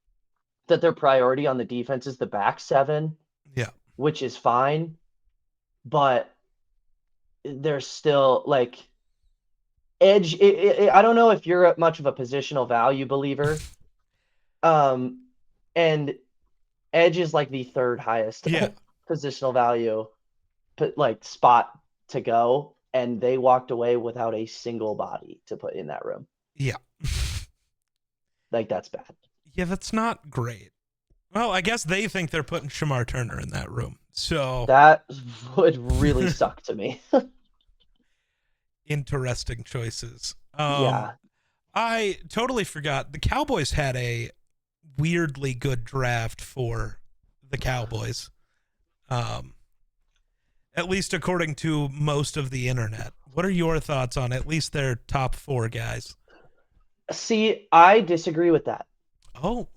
that their priority on the defense is the back 7. Yeah. Which is fine, but there's still like edge. I don't know if you're much of a positional value believer. And edge is like the 3rd highest positional value, but like spot to go, and they walked away without a single body to put in that room. Yeah. Like that's bad. Yeah, that's not great. Well, I guess they think they're putting Shamar Turner in that room. So that would really suck to me. Interesting choices. Yeah. I totally forgot. The Cowboys had a weirdly good draft for the Cowboys. At least according to most of the internet. What are your thoughts on at least their top 4 guys? See, I disagree with that. Oh.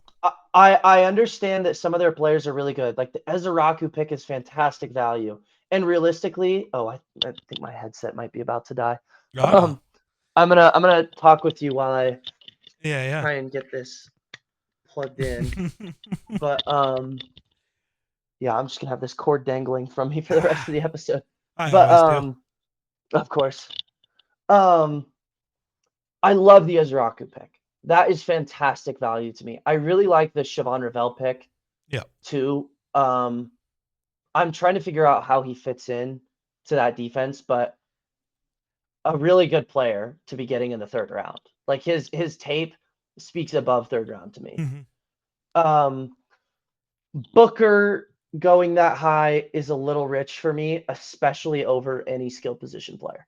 I understand that some of their players are really good. Like the Ezeraku pick is fantastic value. And realistically, I think my headset might be about to die. Oh. I'm gonna talk with you while I try and get this plugged in. But yeah, I'm just gonna have this cord dangling from me for the rest of the episode. Do. Of course. I love the Ezeraku pick. That is fantastic value to me. I really like the Siobhan Ravel pick. Yeah. Too. I'm trying to figure out how he fits in to that defense, but a really good player to be getting in the 3rd round. Like his tape speaks above 3rd round to me. Mm-hmm. Booker going that high is a little rich for me, especially over any skill position player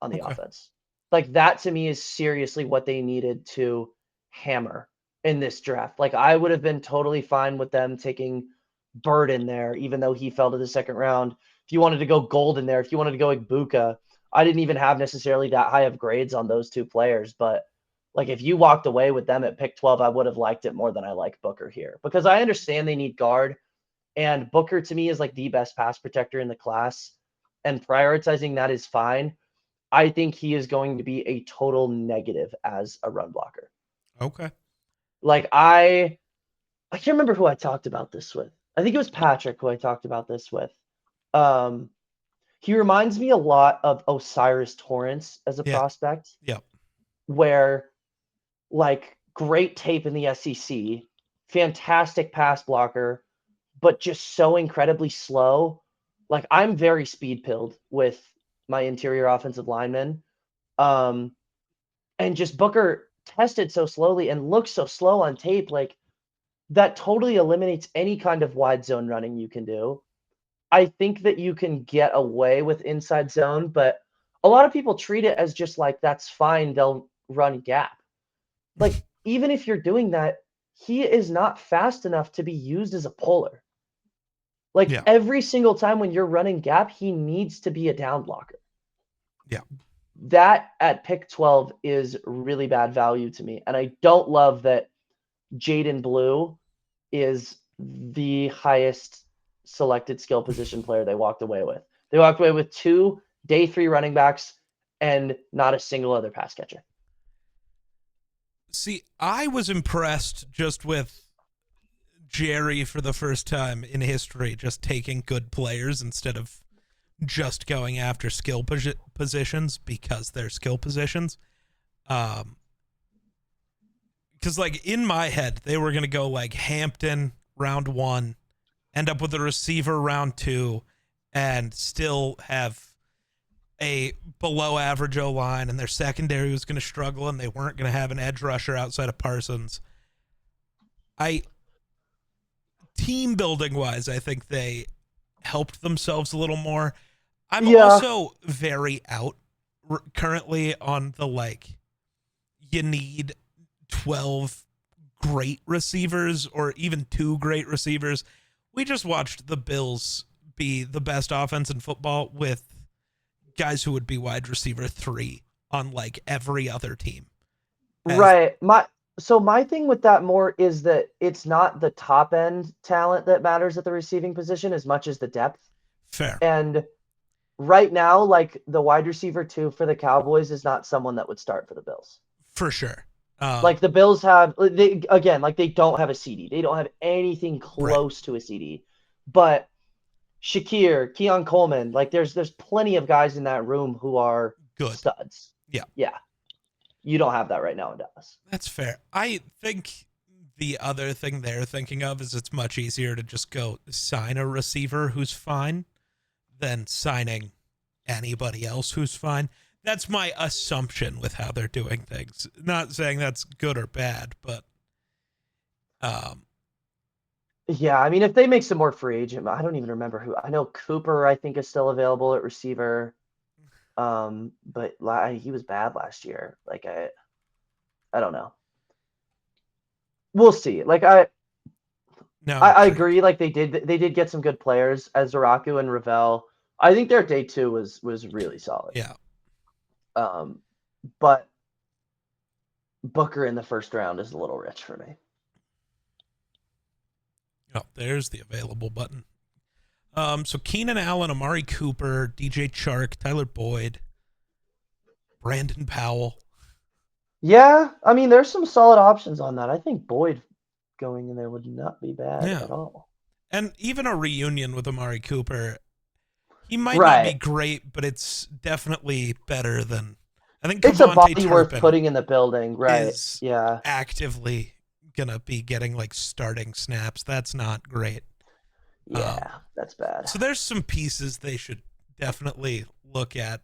on the offense. Like that to me is seriously what they needed to hammer in this draft. Like I would have been totally fine with them taking Bird in there, even though he fell to the 2nd round. If you wanted to go Gold in there, if you wanted to go Ibuka, I didn't even have necessarily that high of grades on those 2 players. But like if you walked away with them at pick 12, I would have liked it more than I like Booker here, because I understand they need guard, and Booker to me is like the best pass protector in the class, and prioritizing that is fine. I think he is going to be a total negative as a run blocker. Okay. Like I can't remember who I talked about this with. I think it was Patrick who I talked about this with. He reminds me a lot of Osiris Torrance as a prospect. Yeah. Where like great tape in the SEC, fantastic pass blocker, but just so incredibly slow. Like I'm very speed pilled with my interior offensive linemen. And just Booker tested so slowly and looks so slow on tape. Like that totally eliminates any kind of wide zone running you can do. I think that you can get away with inside zone, but a lot of people treat it as just like, that's fine, they'll run gap. Like, even if you're doing that, he is not fast enough to be used as a puller. Like every single time when you're running gap, he needs to be a down blocker. Yeah. that at pick 12 is really bad value to me. And I don't love that Jaden Blue is the highest selected skill position player they walked away with. They walked away with 2 day 3 running backs and not a single other pass catcher. See, I was impressed just with Jerry for the first time in history, just taking good players instead of just going after skill positions because they're skill positions. Because, like, in my head, they were going to go, like, Hampton round 1, end up with a receiver round 2, and still have a below average O-line, and their secondary was going to struggle, and they weren't going to have an edge rusher outside of Parsons. Team building wise, I think they helped themselves a little more. I'm also very out currently on the, like, you need 12 great receivers or even 2 great receivers. We just watched the Bills be the best offense in football with guys who would be wide receiver 3 on, like, every other team. Right. My thing with that more is that it's not the top end talent that matters at the receiving position as much as the depth. Fair. And right now, like, the wide receiver 2 for the Cowboys is not someone that would start for the Bills. For sure. Like, the Bills have, they don't have a CD. They don't have anything close to a CD. But Shakir, Keon Coleman, like, there's plenty of guys in that room who are good studs. Yeah. Yeah. You don't have that right now in Dallas. That's fair. I think the other thing they're thinking of is it's much easier to just go sign a receiver who's fine than signing anybody else who's fine. That's my assumption with how they're doing things. Not saying that's good or bad, but yeah, I mean, if they make some more free agent, I don't even remember who. I know Cooper, I think, is still available at receiver. But he was bad last year. Like, I don't know. We'll see. Like, I agree. Like, they did get some good players as Zaraku and Ravel. I think their day 2 was really solid. Yeah. But Booker in the first round is a little rich for me. Oh, there's the available button. So Keenan Allen, Amari Cooper, DJ Chark, Tyler Boyd, Brandon Powell. Yeah, I mean, there's some solid options on that. I think Boyd going in there would not be bad at all. And even a reunion with Amari Cooper, he might not be great, but it's definitely better than, I think, it's a body worth putting in the building, right? Yeah, actively gonna be getting, like, starting snaps. That's not great. Yeah, that's bad. So there's some pieces they should definitely look at.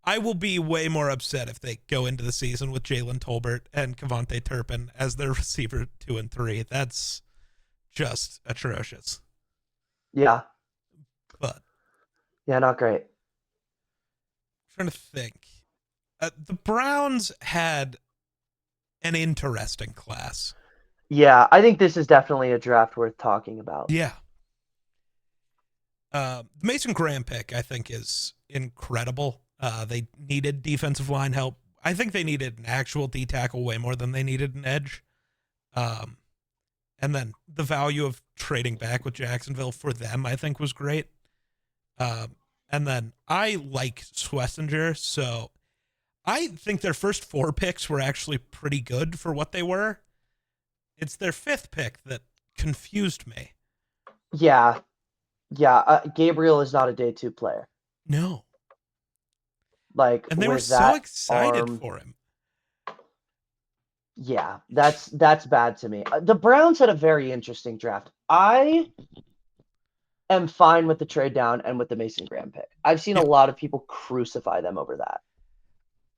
I will be way more upset if they go into the season with Jalen Tolbert and Kevontae Turpin as their receiver 2 and 3. That's just atrocious. Yeah. But yeah, not great. I'm trying to think. The Browns had an interesting class. Yeah, I think this is definitely a draft worth talking about. Yeah. Mason Graham pick, I think, is incredible. They needed defensive line help. I think they needed an actual D tackle way more than they needed an edge. And then the value of trading back with Jacksonville for them, I think, was great. And then I like Schlesinger, so I think their first 4 picks were actually pretty good for what they were. It's their 5th pick that confused me. Yeah. Yeah, Gabriel is not a day 2 player. No. Like, and they were so excited for him. Yeah, that's bad to me. The Browns had a very interesting draft. I am fine with the trade down and with the Mason Graham pick. I've seen a lot of people crucify them over that.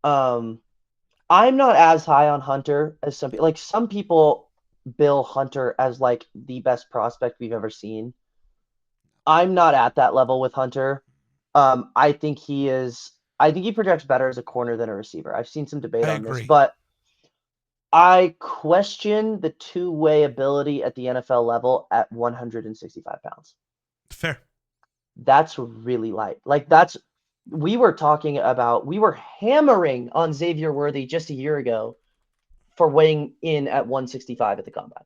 I'm not as high on Hunter as some people. Like, some people bill Hunter as, like, the best prospect we've ever seen. I'm not at that level with Hunter. I think he projects better as a corner than a receiver. I've seen some debate on this, but I question the two-way ability at the NFL level at 165 pounds. Fair. That's really light. Like, that's we were hammering on Xavier Worthy just a year ago for weighing in at 165 at the combine.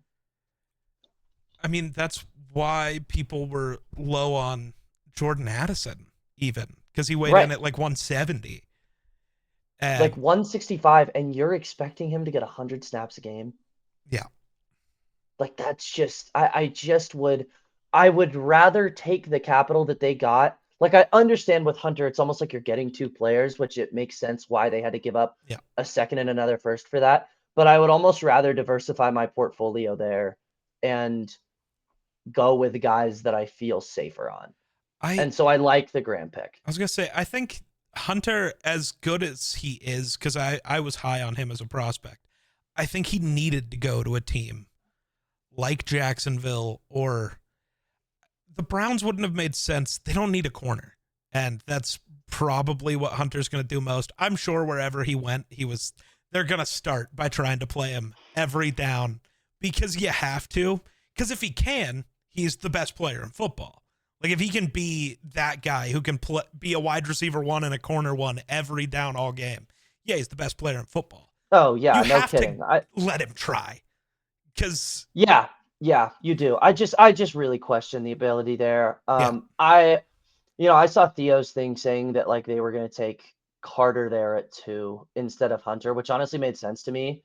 I mean, that's why people were low on Jordan Addison, even because he weighed Right. in at like 170. Like And 165, and you're expecting him to get 100 snaps a game. yeah, Like that's just I would rather take the capital that they got. Like I understand with Hunter, it's almost like you're getting two players, which it makes sense why they had to give up yeah. a second and another first for that. But I would almost rather diversify my portfolio there and go with the guys that I feel safer on. I And so I like the Graham pick. I was gonna say I think Hunter, as good as he is, because I was high on him as a prospect, I think he needed to go to a team like Jacksonville, or the Browns wouldn't have made sense. They don't need a corner. And that's probably what Hunter's going to do most. I'm sure wherever he went, they're going to start by trying to play him every down because you have to. Because if he can, he's the best player in football. Like if he can be that guy who can be a wide receiver one and a corner one every down all game, yeah, he's the best player in football. Oh yeah, You no have kidding. to let him try. Because Yeah, you do. I just really question the ability there. yeah, I saw Theo's thing saying that like they were going to take Carter there at 2 instead of Hunter, which honestly made sense to me.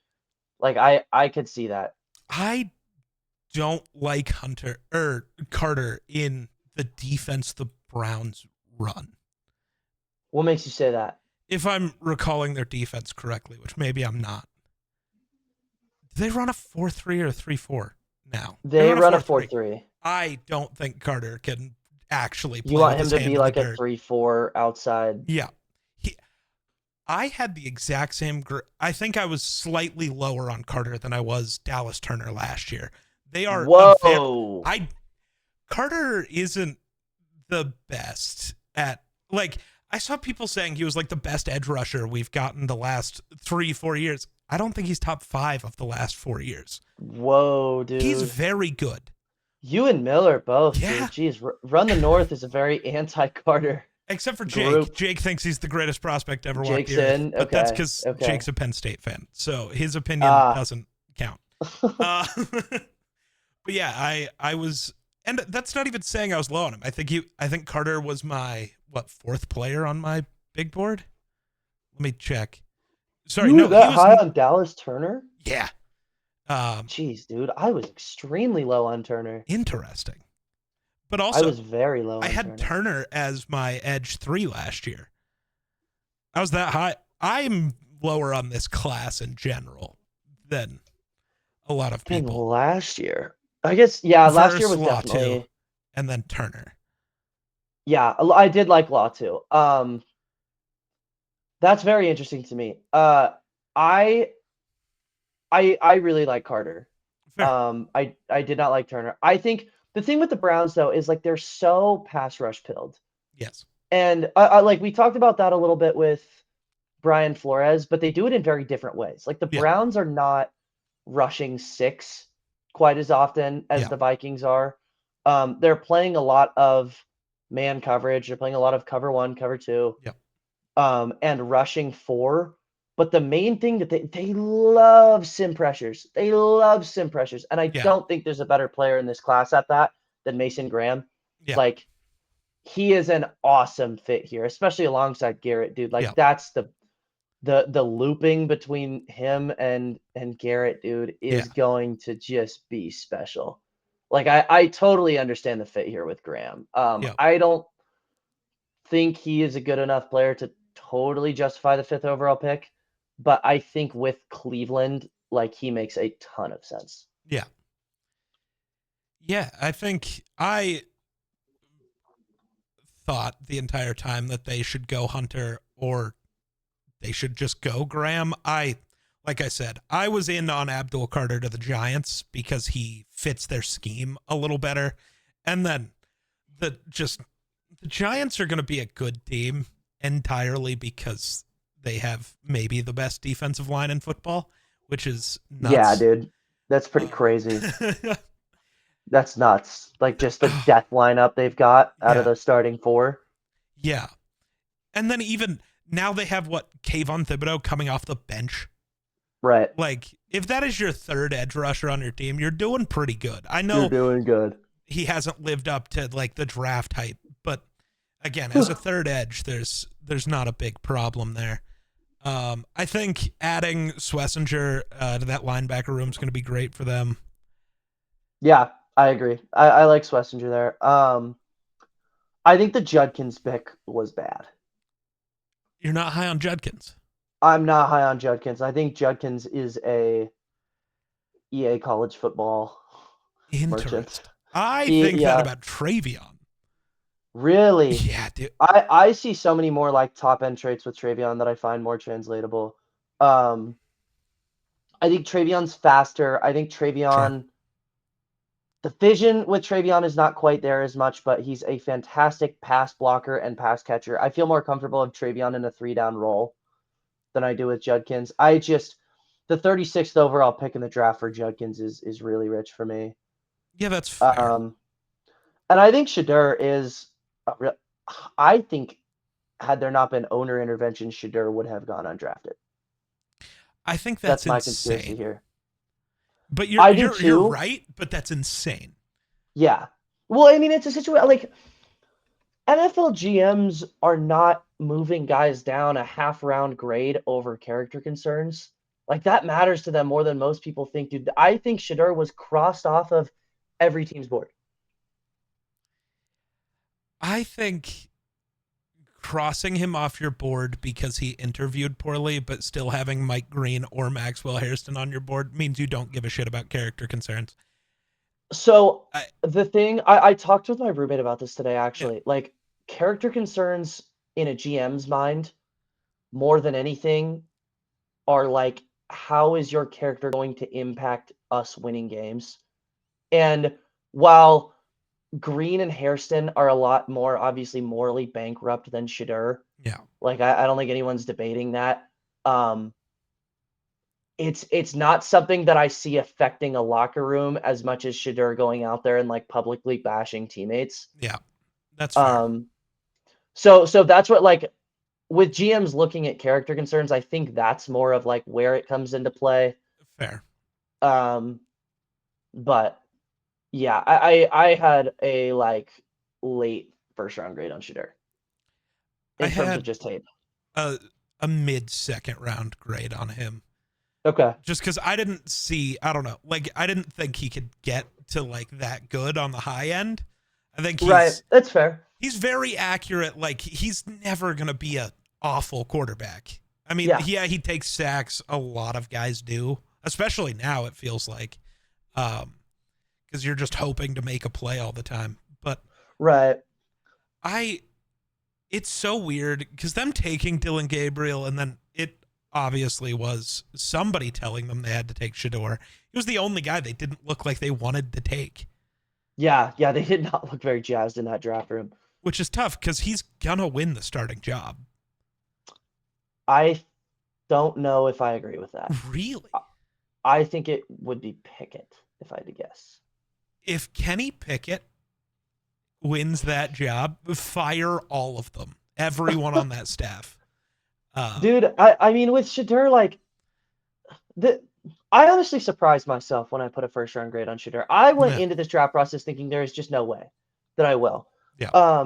Like I could see that. I don't like Hunter or Carter in the defense the Browns run. What makes you say that? If I'm recalling their defense correctly, which maybe I'm not, do they run a 4-3 or a 3-4 now? They run a 4-3. 4-3. I don't think Carter can actually play You want with him his to hand be in like the a dirt. 3-4 outside. Yeah. I had the exact same. I think I was slightly lower on Carter than I was Dallas Turner last year. They are. Whoa. Carter isn't the best at, like, I saw people saying he was like the best edge rusher we've gotten the last 3-4 years. I don't think he's top 5 of the last 4 years. Whoa, dude. He's very good. You and Miller both, Yeah. dude. Jeez, Run the North is a very anti-Carter. Except for Jake. Group. Jake thinks he's the greatest prospect ever walked Jake's the earth. in? But that's Okay, because okay. Jake's a Penn State fan. So his opinion doesn't count. But yeah, I was, and that's not even saying I was low on him. I think Carter was my 4th player on my big board. Let me check. Sorry, you no, were that he was high on Dallas Turner? yeah. Jeez, dude, I was extremely low on Turner. Interesting. But also, I was very low. I had Turner as my edge 3 last year. I was that high. I'm lower on this class in general than a lot of And people. last year, I guess, yeah, last year was Law definitely. 2, and then Turner. Yeah, I did like Law too. That's very interesting to me. I really like Carter. Fair. I did not like Turner. I think the thing with the Browns though is like they're so pass rush pilled. Yes. And I like we talked about that a little bit with Brian Flores, but they do it in very different ways. Like the Browns are not rushing 6 quite as often as the Vikings are. They're playing a lot of man coverage. They're playing a lot of cover 1, cover 2. Yep. And rushing 4. But the main thing that they love sim pressures. They love sim pressures. And I don't think there's a better player in this class at that than Mason Graham. Yeah. Like he is an awesome fit here, especially alongside Garrett, dude. Like that's the looping between him and Garrett, dude, is going to just be special. Like I totally understand the fit here with Graham. I don't think he is a good enough player to totally justify the 5th overall pick, but I think with Cleveland, like he makes a ton of sense. Yeah. Yeah, I think I thought the entire time that they should go Hunter or they should just go Graham. Like I said, I was in on Abdul Carter to the Giants because he fits their scheme a little better. And then the Giants are going to be a good team entirely because they have maybe the best defensive line in football, which is nuts. Yeah, dude. That's pretty crazy. That's nuts. Like just the death lineup they've got out of the starting 4. Yeah. And then even now they have Kayvon Thibodeau coming off the bench. Right. Like, if that is your third edge rusher on your team, you're doing pretty good. I You're know doing good. he hasn't lived up to like the draft hype, but again, as a third edge, there's not a big problem there. I think adding Schlesinger to that linebacker room is going to be great for them. Yeah, I agree. I like Schlesinger there. I think the Judkins pick was bad. You're not high on Judkins. I'm not high on Judkins. I think Judkins is a EA college football merchant. I think that about Travion. Really? Yeah, dude. I see so many more like top end traits with Travion that I find more translatable. I think Travion's faster. I think Travion, the vision with Travion is not quite there as much, but he's a fantastic pass blocker and pass catcher. I feel more comfortable with Travion in a 3-down role than I do with Judkins. The 36th overall pick in the draft for Judkins is really rich for me. Yeah, that's fair. And I think Shedeur is I think had there not been owner intervention, Shedeur would have gone undrafted. I think that's my insane. Conspiracy here. But you're right, but that's insane. Yeah. Well, I mean, it's a situation like NFL GMs are not moving guys down a half round grade over character concerns. Like that matters to them more than most people think, dude. I think Shedeur was crossed off of every team's board. I think crossing him off your board because he interviewed poorly, but still having Mike Green or Maxwell Hairston on your board means you don't give a shit about character concerns. So the thing I talked with my roommate about this today, actually, like character concerns in a GM's mind, more than anything, are like, how is your character going to impact us winning games? And while Green and Hairston are a lot more obviously morally bankrupt than Shedeur. Yeah. Like I don't think anyone's debating that. It's not something that I see affecting a locker room as much as Shedeur going out there and like publicly bashing teammates. Yeah. That's fair. So that's what, like, with GMs looking at character concerns, I think that's more of like where it comes into play. Fair. But yeah, I had a like late first round grade on Shedeur in terms of just tape. A mid second round grade on him. Okay. Just because I didn't think he could get to like that good on the high end. I think right. That's fair. He's very accurate. Like he's never gonna be a awful quarterback. I mean, yeah, he takes sacks. A lot of guys do, especially now. It feels like, because you're just hoping to make a play all the time. But right, it's so weird because them taking Dylan Gabriel and then it obviously was somebody telling them they had to take Shedeur. He was the only guy they didn't look like they wanted to take. Yeah, they did not look very jazzed in that draft room. Which is tough because he's gonna win the starting job. I don't know if I agree with that. Really? I think it would be Pickett, if I had to guess. If Kenny Pickett wins that job, fire all of them. Everyone on that staff. Dude, I mean, with Shedeur, like, I honestly surprised myself when I put a first round grade on Shedeur. I went into this draft process thinking there is just no way that I will. Yeah.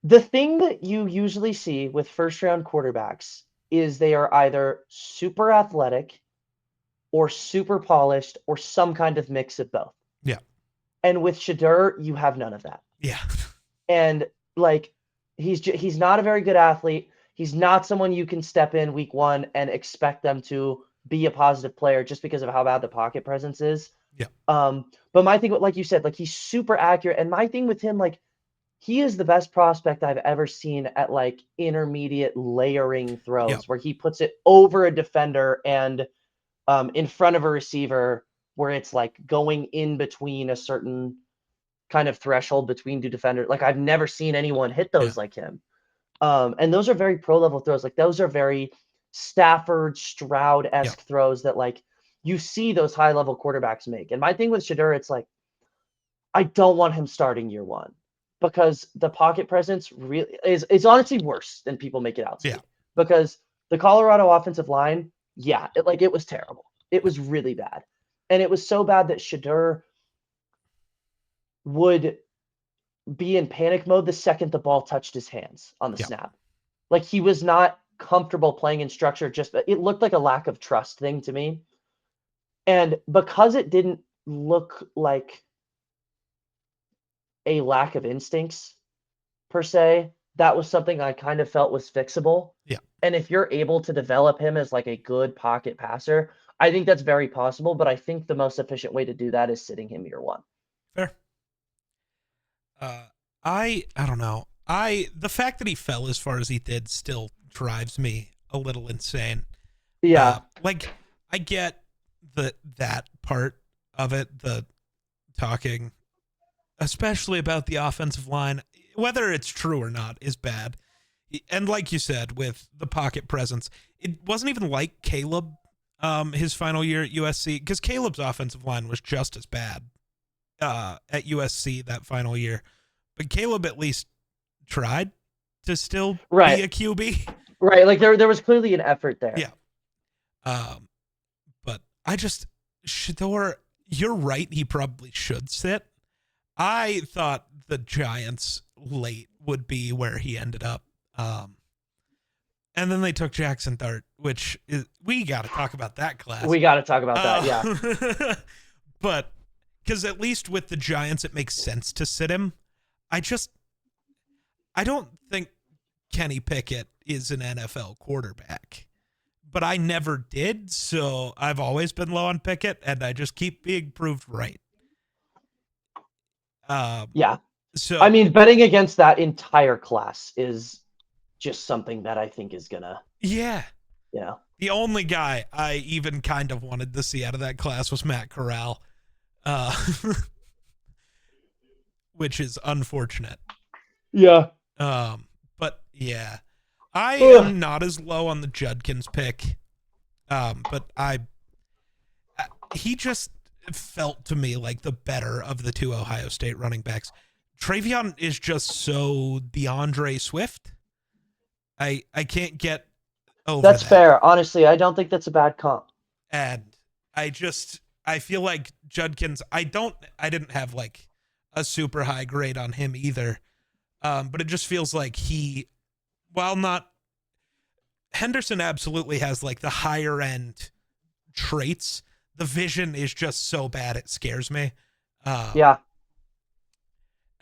The thing that you usually see with first round quarterbacks is they are either super athletic or super polished or some kind of mix of both. Yeah. And with Shedeur, you have none of that. Yeah. And like, he's not a very good athlete. He's not someone you can step in week one and expect them to be a positive player just because of how bad the pocket presence is. Yeah. But my thing, like you said, like he's super accurate. And my thing with him, like, he is the best prospect I've ever seen at like intermediate layering throws where he puts it over a defender and in front of a receiver where it's like going in between a certain kind of threshold between two defenders. Like I've never seen anyone hit those like him. And those are very pro level throws. Like those are very Stafford Stroud-esque throws that like you see those high level quarterbacks make. And my thing with Shedeur, it's like, I don't want him starting year one. because the pocket presence really is honestly worse than people make it out to Yeah. be. Because the Colorado offensive line, yeah, it was terrible. It was really bad. And it was so bad that Shedeur would be in panic mode the second the ball touched his hands on the Yeah. snap. Like he was not comfortable playing in structure, just it looked like a lack of trust thing to me. And because it didn't look like a lack of instincts per se, that was something I kind of felt was fixable. Yeah. And if you're able to develop him as like a good pocket passer, I think that's very possible. But I think the most efficient way to do that is sitting him year one. Fair. I don't know. The fact that he fell as far as he did still drives me a little insane. Yeah. Like I get that part of it, the talking, especially about the offensive line, whether it's true or not, is bad. And like you said, with the pocket presence, it wasn't even like Caleb, his final year at USC, because Caleb's offensive line was just as bad at USC that final year. But Caleb at least tried to still be a QB. Right. Like there was clearly an effort there. Yeah. But I just, Shedeur, you're right. He probably should sit. I thought the Giants late would be where he ended up. And then they took Jackson Dart, which is, we got to talk about that class. We got to talk about that. Yeah. But because at least with the Giants, it makes sense to sit him. I don't think Kenny Pickett is an NFL quarterback, but I never did. So I've always been low on Pickett, and I just keep being proved right. Yeah. So I mean, betting against that entire class is just something that I think is gonna. Yeah. Yeah. The only guy I even kind of wanted to see out of that class was Matt Corral, which is unfortunate. Yeah. But yeah, I am not as low on the Judkins pick. But he just felt to me like the better of the two Ohio State running backs. Travion is just so DeAndre Swift. I can't get over That's that. fair. Honestly, I don't think that's a bad comp. And I feel like Judkins, I didn't have like a super high grade on him either. But it just feels like Henderson absolutely has like the higher end traits. The vision is just so bad it scares me. Yeah.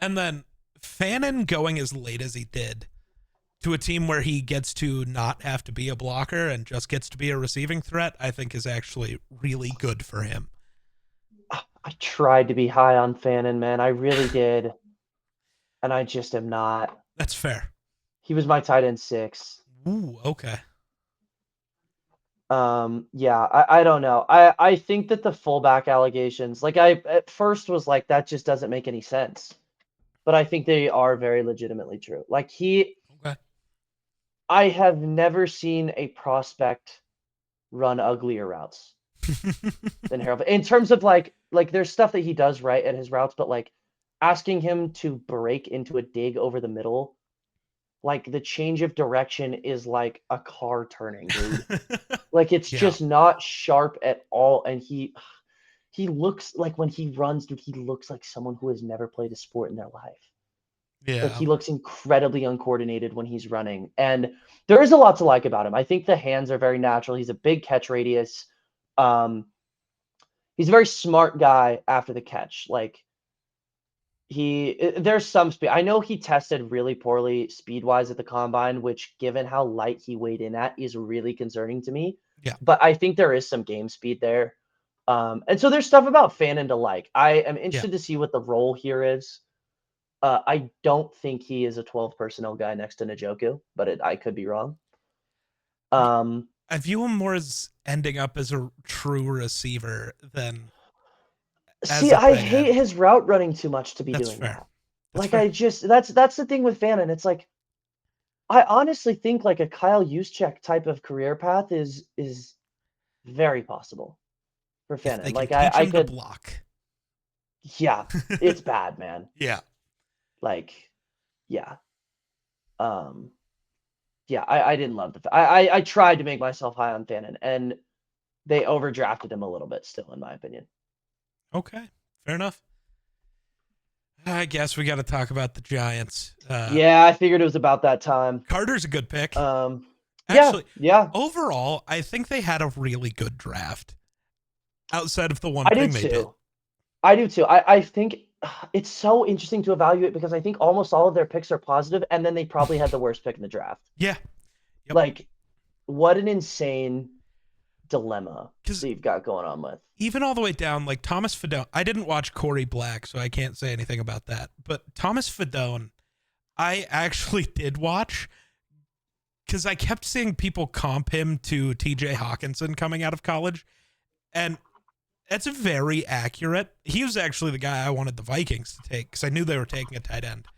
And then Fannin going as late as he did to a team where he gets to not have to be a blocker and just gets to be a receiving threat, I think is actually really good for him. I tried to be high on Fannin, man. I really did. And I just am not. That's fair. He was my tight end 6. Ooh, okay. Yeah, I don't know. I think that the fullback allegations, like I at first was like, that just doesn't make any sense. But I think they are very legitimately true. Like Okay. I have never seen a prospect run uglier routes than Harold. In terms of like there's stuff that he does right at his routes, but like asking him to break into a dig over the middle, like the change of direction is like a car turning, dude. Like it's just not sharp at all. And he looks like when he runs, dude, he looks like someone who has never played a sport in their life. Yeah. Like he looks incredibly uncoordinated when he's running. And there is a lot to like about him. I think the hands are very natural. He's a big catch radius. He's a very smart guy after the catch. Like there's some speed. I know he tested really poorly speed-wise at the combine, which given how light he weighed in at is really concerning to me. Yeah. But I think there is some game speed there. And so there's stuff about Fannin to like. I am interested to see what the role here is. I don't think he is a 12 personnel guy next to Njoku, but I could be wrong. I view him more as ending up as a true receiver than. See, I hate his route running too much to be doing that. That's like fair. that's the thing with Fannin. It's like I honestly think like a Kyle Juszczyk type of career path is very possible for Fannin. Like I could block. Yeah, it's bad, man. Yeah. Like, yeah. Yeah, I didn't love I tried to make myself high on Fannin, and they overdrafted him a little bit still, in my opinion. Okay, fair enough. I guess we got to talk about the Giants. Yeah, I figured it was about that time. Carter's a good pick. Yeah, Actually, yeah. overall, I think they had a really good draft. Outside of the one I do thing they did. too. I do too. I think it's so interesting to evaluate because I think almost all of their picks are positive, and then they probably had the worst pick in the draft. Yeah. Yep. Like, what an insane dilemma they've got going on with. Even all the way down, like Thomas Fidone. I didn't watch Corey Black, so I can't say anything about that. But Thomas Fidone, I actually did watch because I kept seeing people comp him to TJ Hawkinson coming out of college. And that's very accurate. He was actually the guy I wanted the Vikings to take because I knew they were taking a tight end.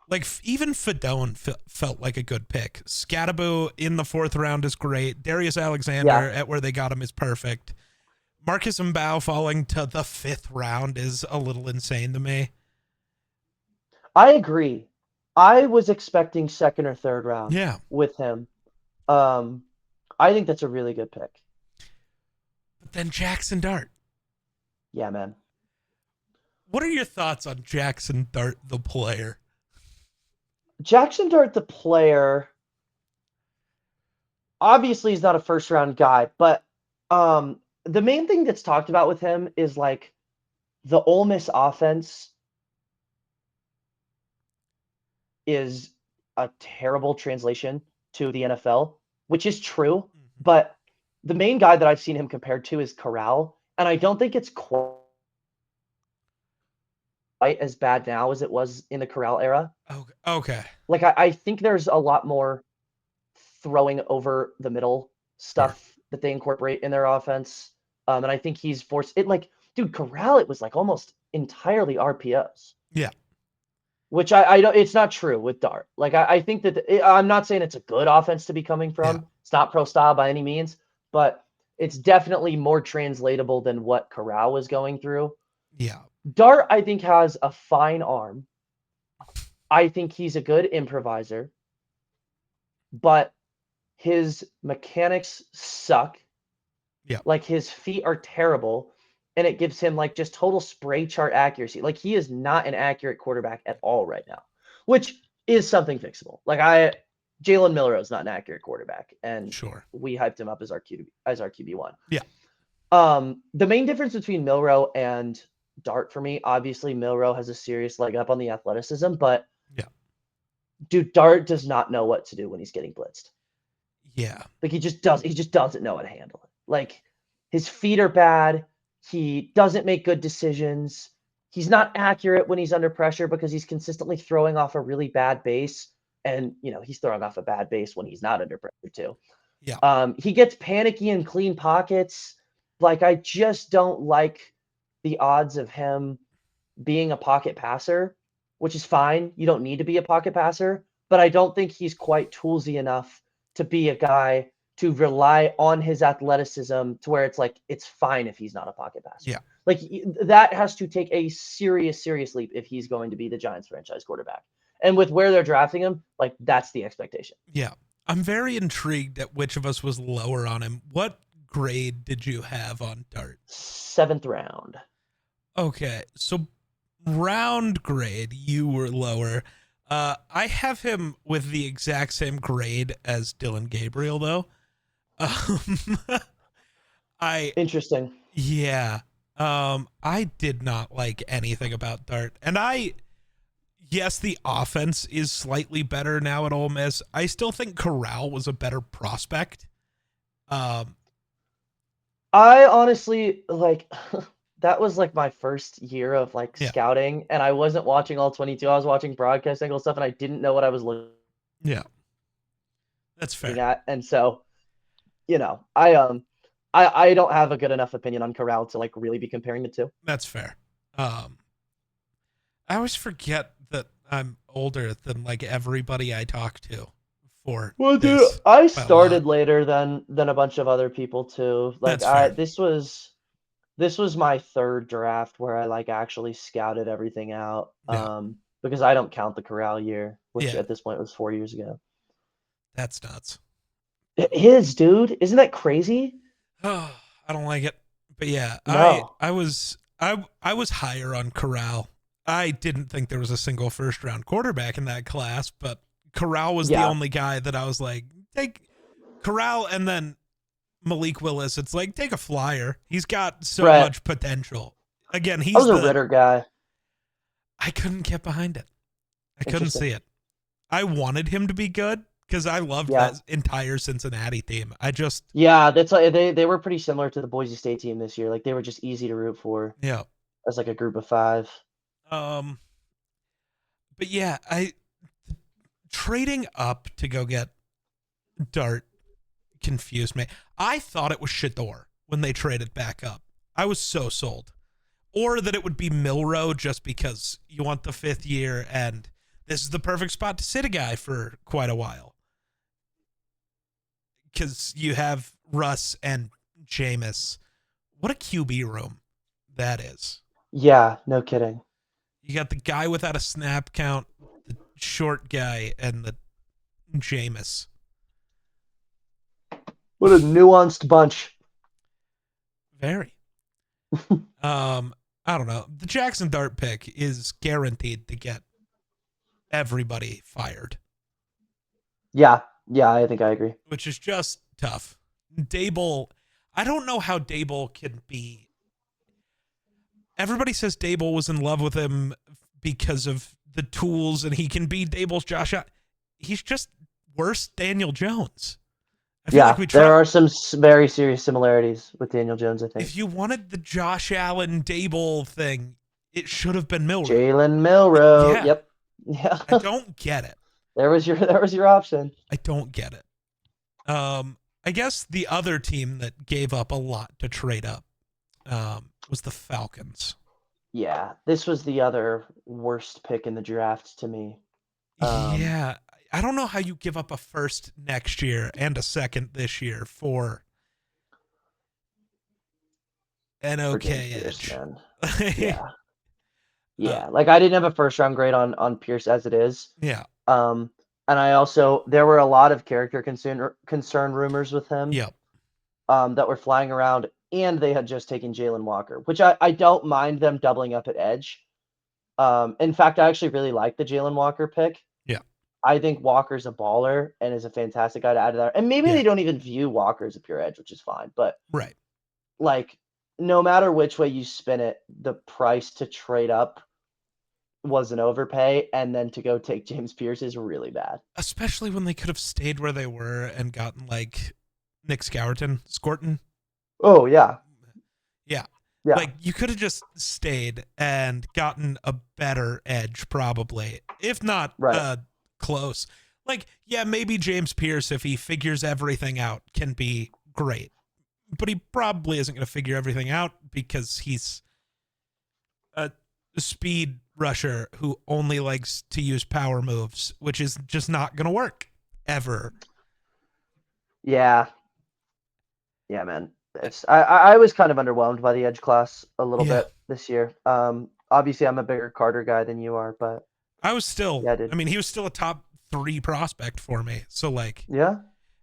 Like even Fidone felt like a good pick. Scatterbo in the 4th round is great. Darius Alexander at where they got him is perfect. Marcus Mbao falling to the 5th round is a little insane to me. I agree. I was expecting 2nd or 3rd round with him. I think that's a really good pick. But then Jackson Dart. Yeah, man. What are your thoughts on Jackson Dart, the player? Jackson Dart, the player, obviously he's not a 1st round guy, but the main thing that's talked about with him is like the Ole Miss offense is a terrible translation to the NFL, which is true, but the main guy that I've seen him compared to is Corral, and I don't think it's quite as bad now as it was in the Corral era. Okay. Like, I think there's a lot more throwing over the middle stuff that they incorporate in their offense. And I think he's forced it. Like, dude, Corral, it was like almost entirely RPOs. Yeah. Which I don't, it's not true with Dart. Like, I think that I'm not saying it's a good offense to be coming from. Yeah. It's not pro style by any means, but it's definitely more translatable than what Corral was going through. Yeah. Dart, I think, has a fine arm. I think he's a good improviser, but his mechanics suck. Yeah. Like, his feet are terrible, and it gives him like just total spray chart accuracy. Like, he is not an accurate quarterback at all right now, which is something fixable. Like, Jalen Milroe is not an accurate quarterback, and we hyped him up as our QB1. Yeah. The main difference between Milroe and Dart for me, obviously Milroe has a serious leg up on the athleticism, but dude, Dart does not know what to do when he's getting blitzed. Yeah. Like, he just doesn't know how to handle it. Like, his feet are bad. He doesn't make good decisions. He's not accurate when he's under pressure because he's consistently throwing off a really bad base. And, he's throwing off a bad base when he's not under pressure too. Yeah. He gets panicky in clean pockets. Like, I just don't like the odds of him being a pocket passer, which is fine. You don't need to be a pocket passer, but I don't think he's quite toolsy enough to be a guy to rely on his athleticism to where it's like, it's fine if he's not a pocket passer. Yeah. Like, that has to take a serious leap if he's going to be the Giants franchise quarterback. And with where they're drafting him, like, that's the expectation. Yeah. I'm very intrigued at which of us was lower on him. What grade did you have on Dart? 7th round. Okay. So round grade, you were lower. I have him with the exact same grade as Dylan Gabriel, though. Interesting. Yeah. I did not like anything about Dart. And yes, the offense is slightly better now at Ole Miss. I still think Corral was a better prospect. I honestly, like, that was like my first year of like scouting, and I wasn't watching all 22. I was watching broadcast angle stuff, and I didn't know what I was looking. Yeah, that's fair. At. And so, I don't have a good enough opinion on Corral to like really be comparing the two. That's fair. I always forget that I'm older than like everybody I talk to. Dude, I started later than a bunch of other people too. Like, this was this was my third draft where I like actually scouted everything out. Yeah. Because I don't count the Corral year, which Yeah. at this point was 4 years ago. That's nuts. It is, dude. Isn't that crazy? Oh, I don't like it. But yeah, No. I was higher on Corral. I didn't think there was a single first round quarterback in that class, but Corral was the Yeah. only guy that I was like, take Corral and then Malik Willis. It's like, take a flyer. He's got so Brett, much potential. Again, I was he's a the Ritter guy. I couldn't get behind it. I couldn't Interesting. see it. I wanted him to be good because I loved Yeah. that entire Cincinnati team. I just Yeah, that's like they were pretty similar to the Boise State team this year. Like they were just easy to root for yeah. as like a group of five. Um but yeah, I trading up to go get Dart confused me. I thought it was Shador when they traded back up. I was so sold. Or that it would be Milrow just because you want the 5th year and this is the perfect spot to sit a guy for quite a while. Because you have Russ and Jameis. What a QB room that is. Yeah, no kidding. You got the guy without a snap count, the short guy, and the Jameis. What a nuanced bunch. Very. I don't know. The Jackson Dart pick is guaranteed to get everybody fired, Yeah, I think I agree. which is just tough. Dable, I don't know how Dable can be. Everybody says Dable was in love with him because of the tools and he can be Dable's Josh Allen. He's just worse Daniel Jones. I feel Yeah, like we tried. there are some very serious similarities with Daniel Jones, I think. If you wanted the Josh Allen Dable thing, it should have been Milrow. Jalen Milrow. Yeah. Yep. Yeah. I don't get it. There was your option. I don't get it. I guess the other team that gave up a lot to trade up was the Falcons. Yeah, this was the other worst pick in the draft to me. Yeah, I don't know how you give up a first next year and a second this year for an for okay James Pierce, edge. man. Yeah. Like I didn't have a first round grade on Pierce as it is. Yeah. And I also there were a lot of character concern rumors with him. Yep. That were flying around, and they had just taken Jalen Walker, which I don't mind them doubling up at edge. In fact, I actually really like the Jalen Walker pick. Yeah. I think Walker's a baller and is a fantastic guy to add to that. And maybe they don't even view Walker as a pure edge, which is fine. But right. Like, no matter which way you spin it, the price to trade up was an overpay, and then to go take James Pierce is really bad. Especially when they could have stayed where they were and gotten like Nick Scorton. Oh yeah. Yeah. Yeah. Like you could have just stayed and gotten a better edge probably, if not close. Like, yeah, maybe James Pierce, if he figures everything out, can be great. But he probably isn't going to figure everything out because he's a speed rusher who only likes to use power moves, which is just not going to work ever. Yeah. Yeah, man. I was kind of underwhelmed by the edge class a little bit this year. Obviously I'm a bigger Carter guy than you are, but I was still, yeah, I mean, he was still a top 3 prospect for me. So like, yeah,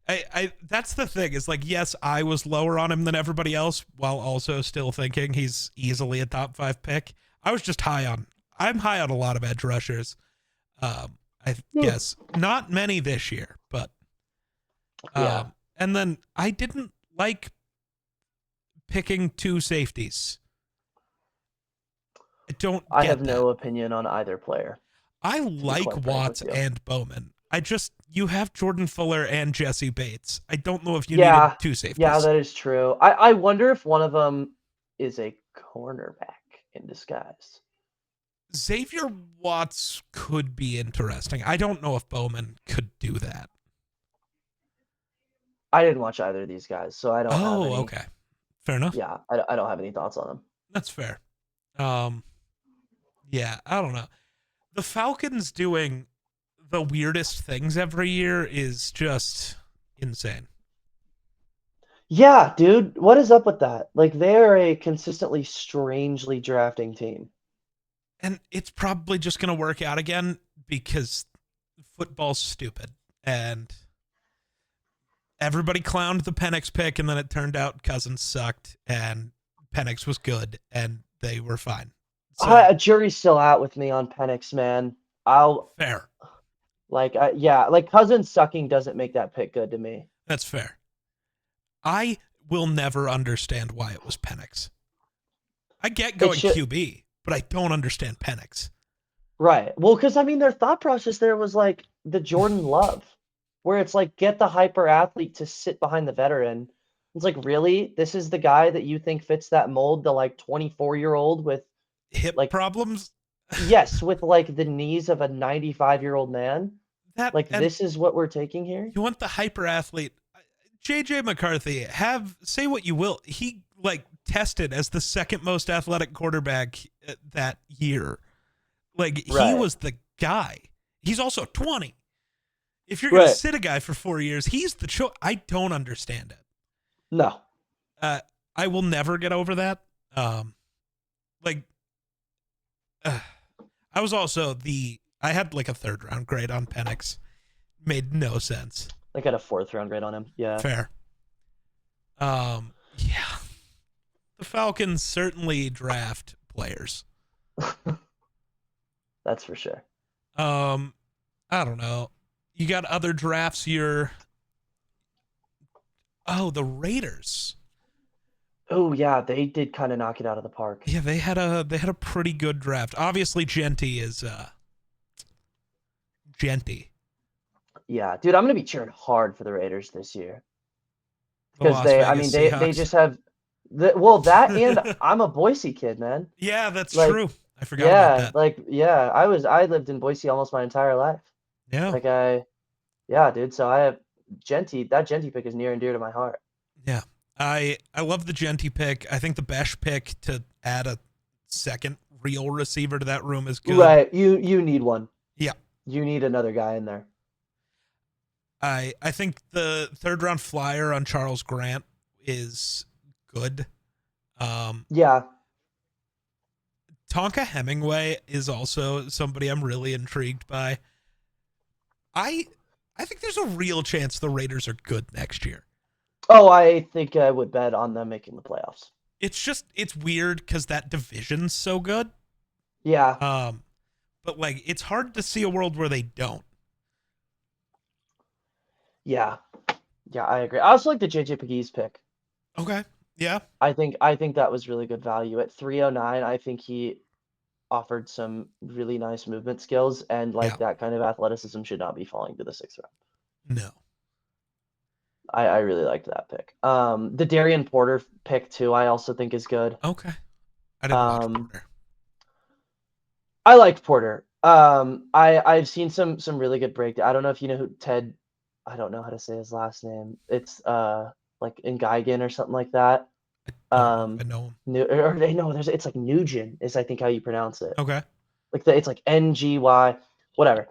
I that's the thing is like, yes, I was lower on him than everybody else while also still thinking he's easily a top 5 pick. I was just I'm high on a lot of edge rushers. I guess not many this year, but and then I didn't like picking 2 safeties. I have no opinion on either player. I like Watts and Bowman. You have Jordan Fuller and Jesse Bates. I don't know if you needed 2 safeties. Yeah, that is true. I wonder if one of them is a cornerback in disguise. Xavier Watts could be interesting. I don't know if Bowman could do that. I didn't watch either of these guys, so I don't have any. Okay. Fair enough. Yeah, I don't have any thoughts on them. That's fair. Yeah, I don't know. The Falcons doing the weirdest things every year is just insane. Yeah, dude, what is up with that? Like they are a consistently strangely drafting team. And it's probably just going to work out again because football's stupid. And everybody clowned the Penix pick, and then it turned out Cousins sucked, and Penix was good, and they were fine. So, Jury's still out with me on Penix, man. I'll fair. yeah, like Cousins sucking doesn't make that pick good to me. That's fair. I will never understand why it was Penix. I get It going should QB, but I don't understand Penix. right. Well, because I mean, their thought process there was like the Jordan Love, where it's like get the hyper athlete to sit behind the veteran. It's like, really? This is the guy that you think fits that mold, the like 24-year-old with Hip like, problems? yes, with like the knees of a 95-year-old man. That Like, and this is what we're taking here? you want the hyper athlete. JJ McCarthy, say what you will. He like tested as the second most athletic quarterback that year. Like he Right. was the guy. He's also 20. If you're gonna Right. sit a guy for 4 years, he's the choice. I don't understand it. No. Uh, I will never get over that. Like, I was also I had like a third round grade on Penix. Made no sense. I got a 4th round grade on him. Yeah. Fair. Yeah. The Falcons certainly draft players. That's for sure. I don't know. You got other drafts the Raiders. Oh yeah, they did kind of knock it out of the park. Yeah, they had a pretty good draft. Obviously Genty is Genty. Yeah, dude, I'm gonna be cheering hard for the Raiders this year The because Las I mean, Vegas they Seahawks. just have well that and I'm a Boise kid, man. Yeah, that's Like, true. I forgot about that. yeah, I lived in Boise almost my entire life. Yeah. Like yeah, dude. So I have that Genty pick is near and dear to my heart. Yeah. I love the Genty pick. I think the Besh pick to add a second real receiver to that room is good. Right, you need one. Yeah. You need another guy in there. I think the third round flyer on Charles Grant is good. Yeah, Tonka Hemingway is also somebody I'm really intrigued by. I think there's a real chance the Raiders are good next year. oh, I think I would bet on them making the playoffs. It's weird because that division's so good. Yeah, But like it's hard to see a world where they don't. yeah, yeah. I agree. I also like the JJ Pegues pick. Okay. Yeah. I think that was really good value at 309. I think he offered some really nice movement skills, and Yeah. like that kind of athleticism should not be falling to the 6th round. No. I really liked that pick. The Darian Porter pick too, I also think is good. Okay. I didn't watch Porter. I liked Porter. I've seen some really good breakdown. I don't know if you know who Ted. I don't know how to say his last name. It's like Ngaigan or something like that. I know him. Or they know there's it's like Nugent is I think how you pronounce it. Okay. Like it's like NGY, whatever.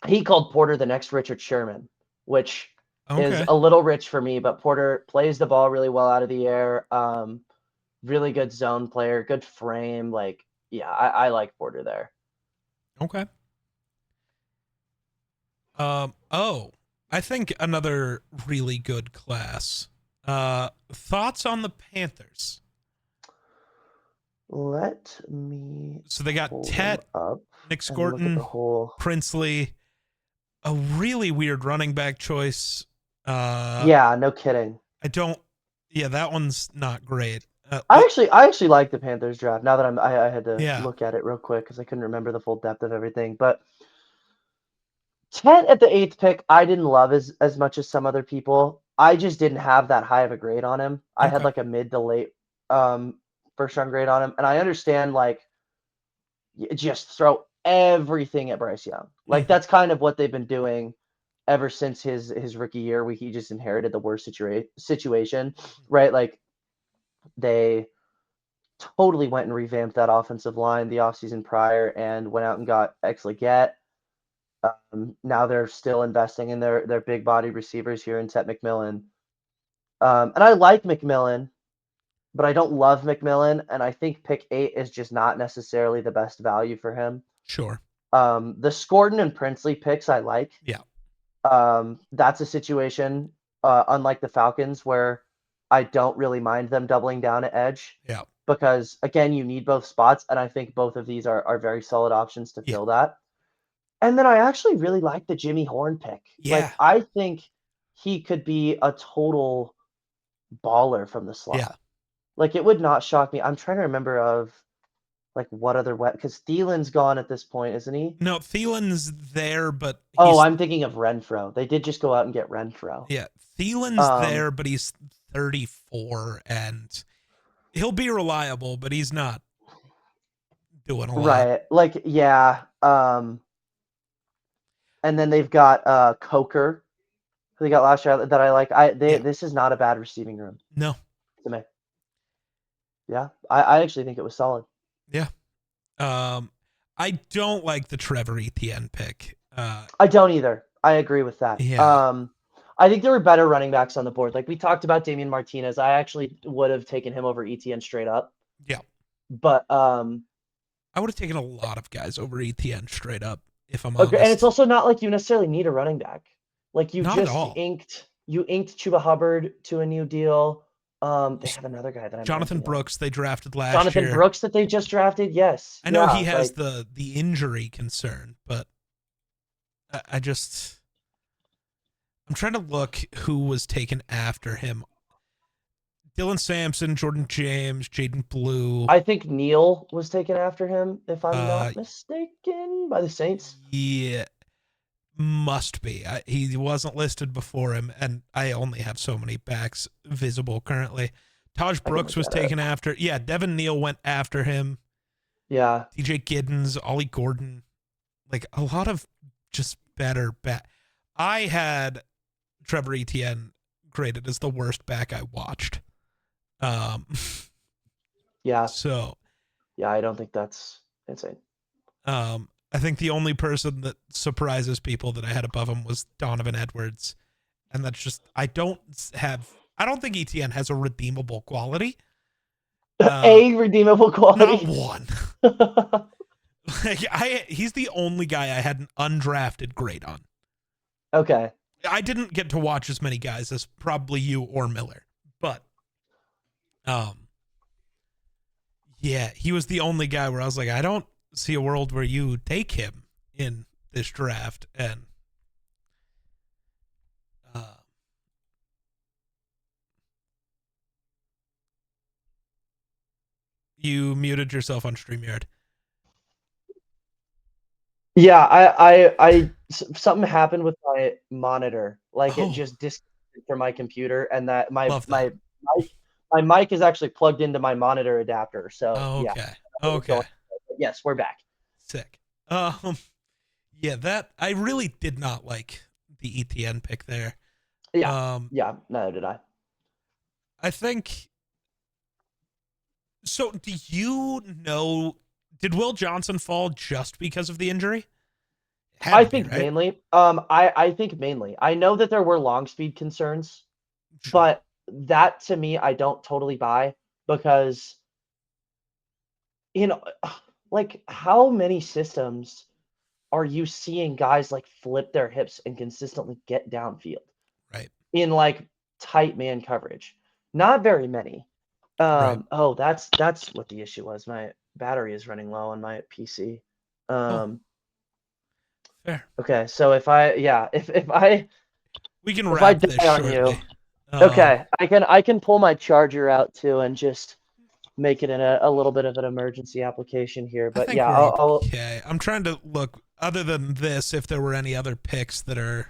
He called Porter the next Richard Sherman, which is Okay. a little rich for me, but Porter plays the ball really well out of the air. Really good zone player, good frame. Like, yeah, I like Porter there. Okay. I think another really good class. Thoughts on the Panthers? Let me So they got pull them Tet, up Nick and look at Scorton, the whole. Princely, a really weird running back choice. Yeah, no kidding. Yeah, that one's not great. I actually like the Panthers draft. Now that I had to Yeah. look at it real quick because I couldn't remember the full depth of everything. But Tet at the 8th pick, I didn't love as much as some other people. I just didn't have that high of a grade on him. I had Okay. like a mid to late 1st round grade on him, and I understand like just throw everything at Bryce Young. Like that's kind of what they've been doing ever since his rookie year, where he just inherited the worst situation, right? Like they totally went and revamped that offensive line the offseason prior and went out and got Leggett. Now they're still investing in their big body receivers here in Tet McMillan. And I like McMillan, but I don't love McMillan, and I think pick 8 is just not necessarily the best value for him. Sure. The Scorden and Princely picks I like. Yeah. That's a situation, unlike the Falcons, where I don't really mind them doubling down at edge. Yeah. Because again, you need both spots, and I think both of these are very solid options to fill that. And then I actually really like the Jimmy Horn pick. Yeah. Like, I think he could be a total baller from the slot. Yeah. Like, it would not shock me. I'm trying to remember of like what other because Thielen's gone at this point, isn't he? No, Thielen's there, but I'm thinking of Renfro. They did just go out and get Renfro. Yeah, Thielen's there, but he's 34 and he'll be reliable, but he's not doing a lot. Right. Like, yeah. And then they've got Coker, who they got last year that I like. This is not a bad receiving room. No. To me. Yeah. I actually think it was solid. Yeah. I don't like the Trevor Etienne pick. I don't either. I agree with that. Yeah. I think there were better running backs on the board. Like we talked about Damian Martinez. I actually would have taken him over Etienne straight up. Yeah. But I would have taken a lot of guys over Etienne straight up, if I'm honest. And it's also not like you necessarily need a running back. Like you not just inked Chuba Hubbard to a new deal. They have another guy that I'm Jonathan Brooks they drafted last year. Jonathan Brooks that they just drafted, yes. I know he has the injury concern, but I'm trying to look who was taken after him. Dylan Sampson, Jordan James, Jaden Blue. I think Neal was taken after him, if I'm not mistaken, by the Saints. Yeah, must be. He wasn't listed before him, and I only have so many backs visible currently. Taj Brooks was taken after. Yeah, Devin Neal went after him. Yeah. DJ Giddens, Ollie Gordon. Like, a lot of just better back. I had Trevor Etienne graded as the worst back I watched. Yeah. So. Yeah, I don't think that's insane. I think the only person that surprises people that I had above him was Donovan Edwards. And that's just, I don't think Etienne has a redeemable quality. A redeemable quality? Not one. He's the only guy I had an undrafted grade on. Okay. I didn't get to watch as many guys as probably you or Miller, but yeah, he was the only guy where I was like, I don't see a world where you take him in this draft. And you muted yourself on StreamYard. Yeah, I something happened with my monitor. Like it just disconnected from my computer, and that my mic is actually plugged into my monitor adapter. So yeah. Okay. Yes, we're back. Sick. Yeah, that I really did not like the Etienne pick there. Yeah. Yeah, neither did I. I think. So, do you know? Did Will Johnson fall just because of the injury? I think mainly. I think mainly. I know that there were long speed concerns, but that to me, I don't totally buy because, like how many systems are you seeing guys like flip their hips and consistently get downfield? Right. In like tight man coverage. Not very many. Right. Oh, that's what the issue was. My battery is running low on my PC. Fair. Okay, so if I we can wrap this shortly. On you. Okay, I can pull my charger out too and just make it in a little bit of an emergency application here. But yeah, okay. I'm trying to look. Other than this, if there were any other picks that are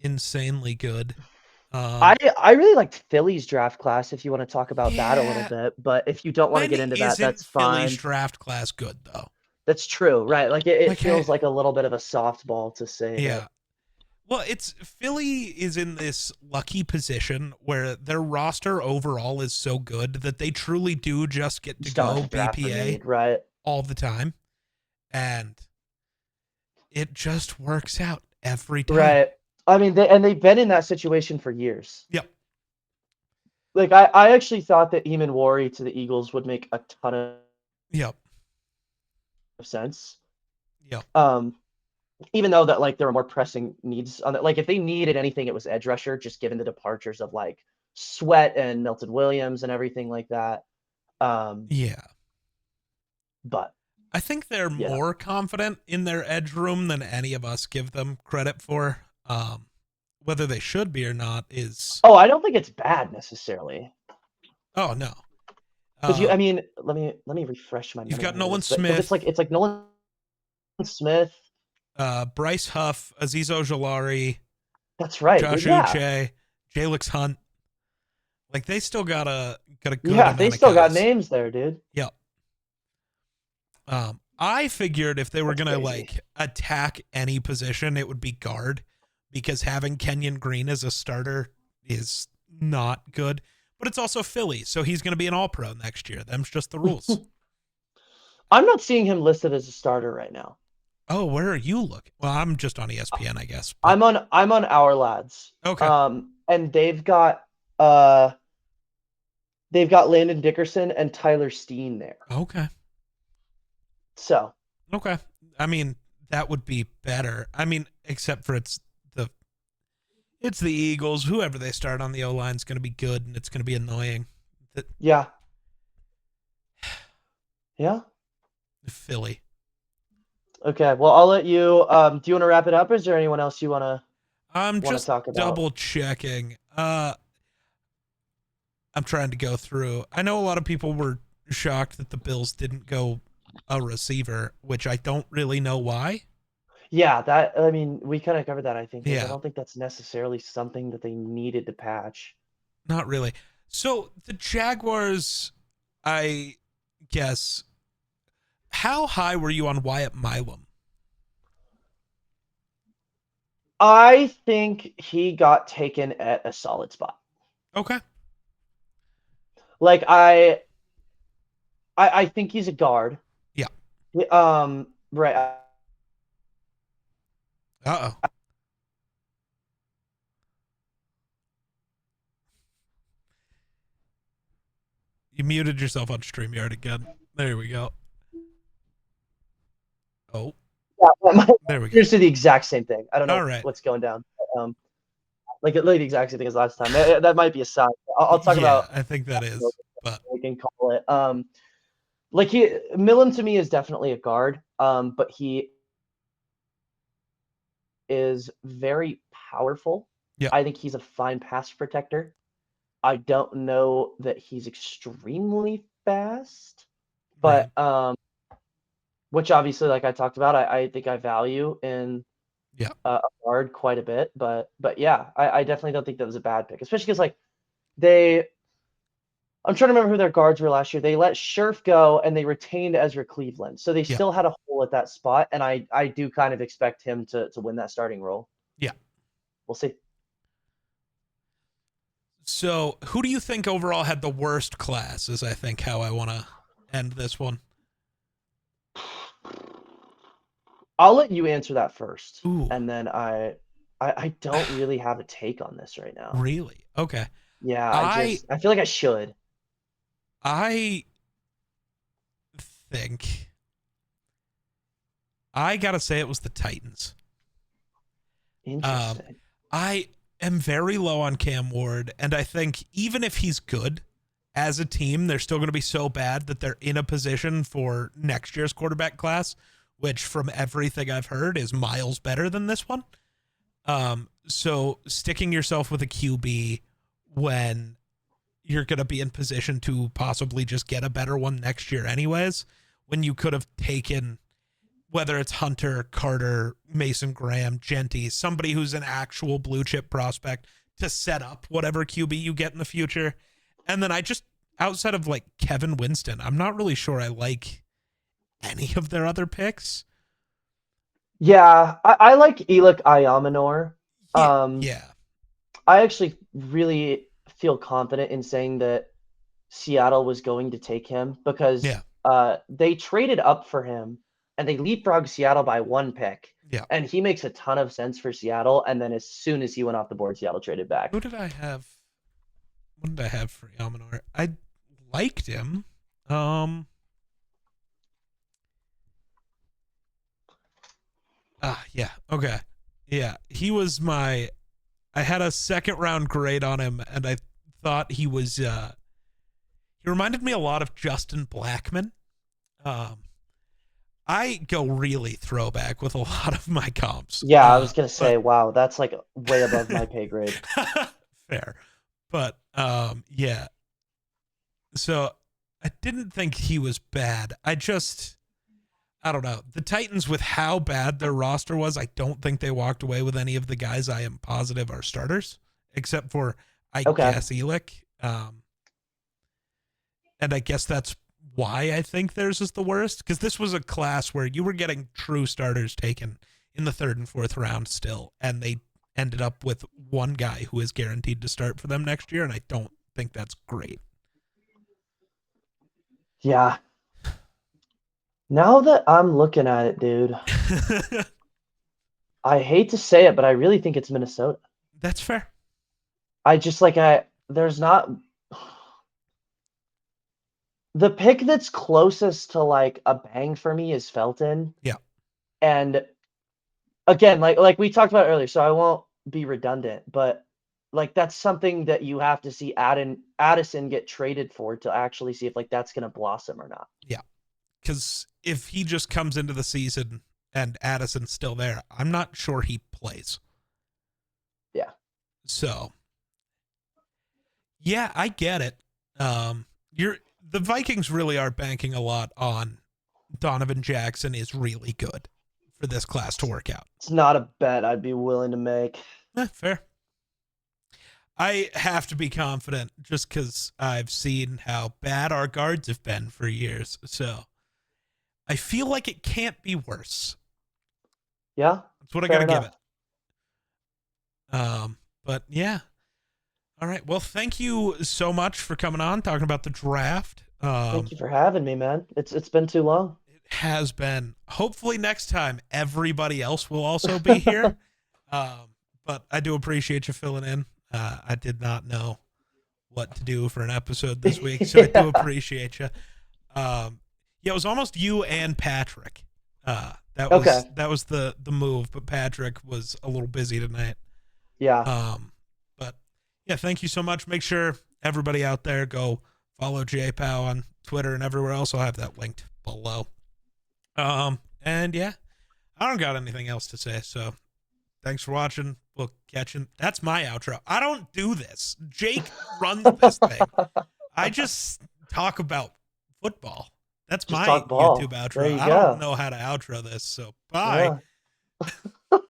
insanely good. I really liked Philly's draft class. If you want to talk about that a little bit, but if you don't want to get into that, that's fine. Philly's draft class good though. That's true, right? Like it feels like a little bit of a softball to say. Yeah. That. Well, Philly is in this lucky position where their roster overall is so good that they truly do just get to go BPA right all the time, and it just works out every time. Right. I mean, they've been in that situation for years. Yep. Like I actually thought that Eamon Wari to the Eagles would make a ton of Yep. sense. Yep. Even though that like there were more pressing needs on it. Like if they needed anything, it was edge rusher, just given the departures of like Sweat and Milton Williams and everything like that. Yeah. But I think they're more confident in their edge room than any of us give them credit for. Whether they should be or not is. Oh, I don't think it's bad necessarily. Oh no. Because I mean, let me refresh my memory. You've got Nolan Smith. It's like Nolan Smith, Bryce Huff, Azeez Ojulari. That's right. Josh Uche, Jalix Hunt. Like they still got a good. Yeah, they still got names there, dude. Yep. I figured if they were gonna like attack any position, it would be guard, because having Kenyon Green as a starter is not good. But it's also Philly, so he's gonna be an All-Pro next year. Them's just the rules. I'm not seeing him listed as a starter right now. Oh, where are you looking? Well, I'm just on ESPN, I guess. But... I'm on Our Lads. Okay. And they've got Landon Dickerson and Tyler Steen there. Okay. So. Okay. I mean, that would be better. I mean, except for it's the Eagles. Whoever they start on the O-line is going to be good, and it's going to be annoying. Yeah. Yeah. Philly. Okay, well, I'll let you. Do you want to wrap it up, or is there anyone else you want to? I'm just double checking. I'm trying to go through. I know a lot of people were shocked that the Bills didn't go a receiver, which I don't really know why. Yeah, I mean, we kind of covered that, I think. Yeah. I don't think that's necessarily something that they needed to patch. Not really. So the Jaguars, I guess. How high were you on Wyatt Milam? I think he got taken at a solid spot. Okay. Like I think he's a guard. Yeah. Right. Uh-oh. You muted yourself on StreamYard again. There we go. Oh. Yeah, there we go. Here's the exact same thing. I don't know what's going down. Like the exact same thing as last time. That might be a sign. I'll talk about. I think that is, but we can call it. Like Milam to me is definitely a guard. But he is very powerful. Yeah. I think he's a fine pass protector. I don't know that he's extremely fast, but which obviously, like I talked about, I think I value in a guard quite a bit. But yeah, I definitely don't think that was a bad pick, especially because like I'm trying to remember who their guards were last year. They let Scherf go and they retained Ezra Cleveland, so they still had a hole at that spot. And I do kind of expect him to win that starting role. Yeah, we'll see. So, who do you think overall had the worst class? Is I think how I want to end this one. I'll let you answer that first. Ooh. And then I don't really have a take on this right now. Really? Okay. Yeah, I feel like I should. I think I gotta say it was the Titans. Interesting. I am very low on Cam Ward, and I think even if he's good as a team, they're still going to be so bad that they're in a position for next year's quarterback class, which from everything I've heard is miles better than this one. So sticking yourself with a QB when you're going to be in position to possibly just get a better one next year anyways, when you could have taken, whether it's Hunter, Carter, Mason Graham, Genty, somebody who's an actual blue chip prospect to set up whatever QB you get in the future. And then I just, outside of like Kevin Winston, I'm not really sure I like any of their other picks. Yeah, I like Elik Ayamanor. Yeah. I actually really feel confident in saying that Seattle was going to take him because they traded up for him and they leapfrogged Seattle by one pick. Yeah. And he makes a ton of sense for Seattle. And then as soon as he went off the board, Seattle traded back. Who did I have? What did I have for Yamanar? I liked him. Yeah. Okay. Yeah. He was I had a second round grade on him, and I thought he reminded me a lot of Justin Blackman. I go really throwback with a lot of my comps. Yeah, I was gonna say, wow, that's like way above my pay grade. Fair. But yeah. So I didn't think he was bad. I don't know. The Titans, with how bad their roster was, I don't think they walked away with any of the guys I am positive are starters, except for, I guess, Elick. And I guess that's why I think theirs is the worst, because this was a class where you were getting true starters taken in the 3rd and 4th round still, and they ended up with one guy who is guaranteed to start for them next year, and I don't think that's great. Yeah. Now that I'm looking at it, dude, I hate to say it, but I really think it's Minnesota. That's fair. There's not the pick that's closest to like a bang for me is Felton. Yeah. And again, like we talked about earlier, so I won't be redundant, but like that's something that you have to see Addison get traded for to actually see if like that's going to blossom or not. Yeah. Because if he just comes into the season and Addison's still there, I'm not sure he plays. Yeah. So, yeah, I get it. The Vikings really are banking a lot on Donovan Jackson is really good for this class to work out. It's not a bet I'd be willing to make. Fair. I have to be confident just because I've seen how bad our guards have been for years. So I feel like it can't be worse. Yeah. That's what I got to give it. But yeah. All right. Well, thank you so much for coming on, talking about the draft. Thank you for having me, man. It's been too long. It has been. Hopefully next time everybody else will also be here. But I do appreciate you filling in. I did not know what to do for an episode this week, so I do appreciate you. Yeah, it was almost you and Patrick. That was the move, but Patrick was a little busy tonight. Yeah. But yeah, thank you so much. Make sure everybody out there go follow JPow on Twitter and everywhere else. I'll have that linked below. And yeah, I don't got anything else to say. So thanks for watching. We'll catch you. That's my outro. I don't do this. Jake runs this thing. I just talk about football. That's my YouTube outro. I don't know how to outro this. So bye. Yeah.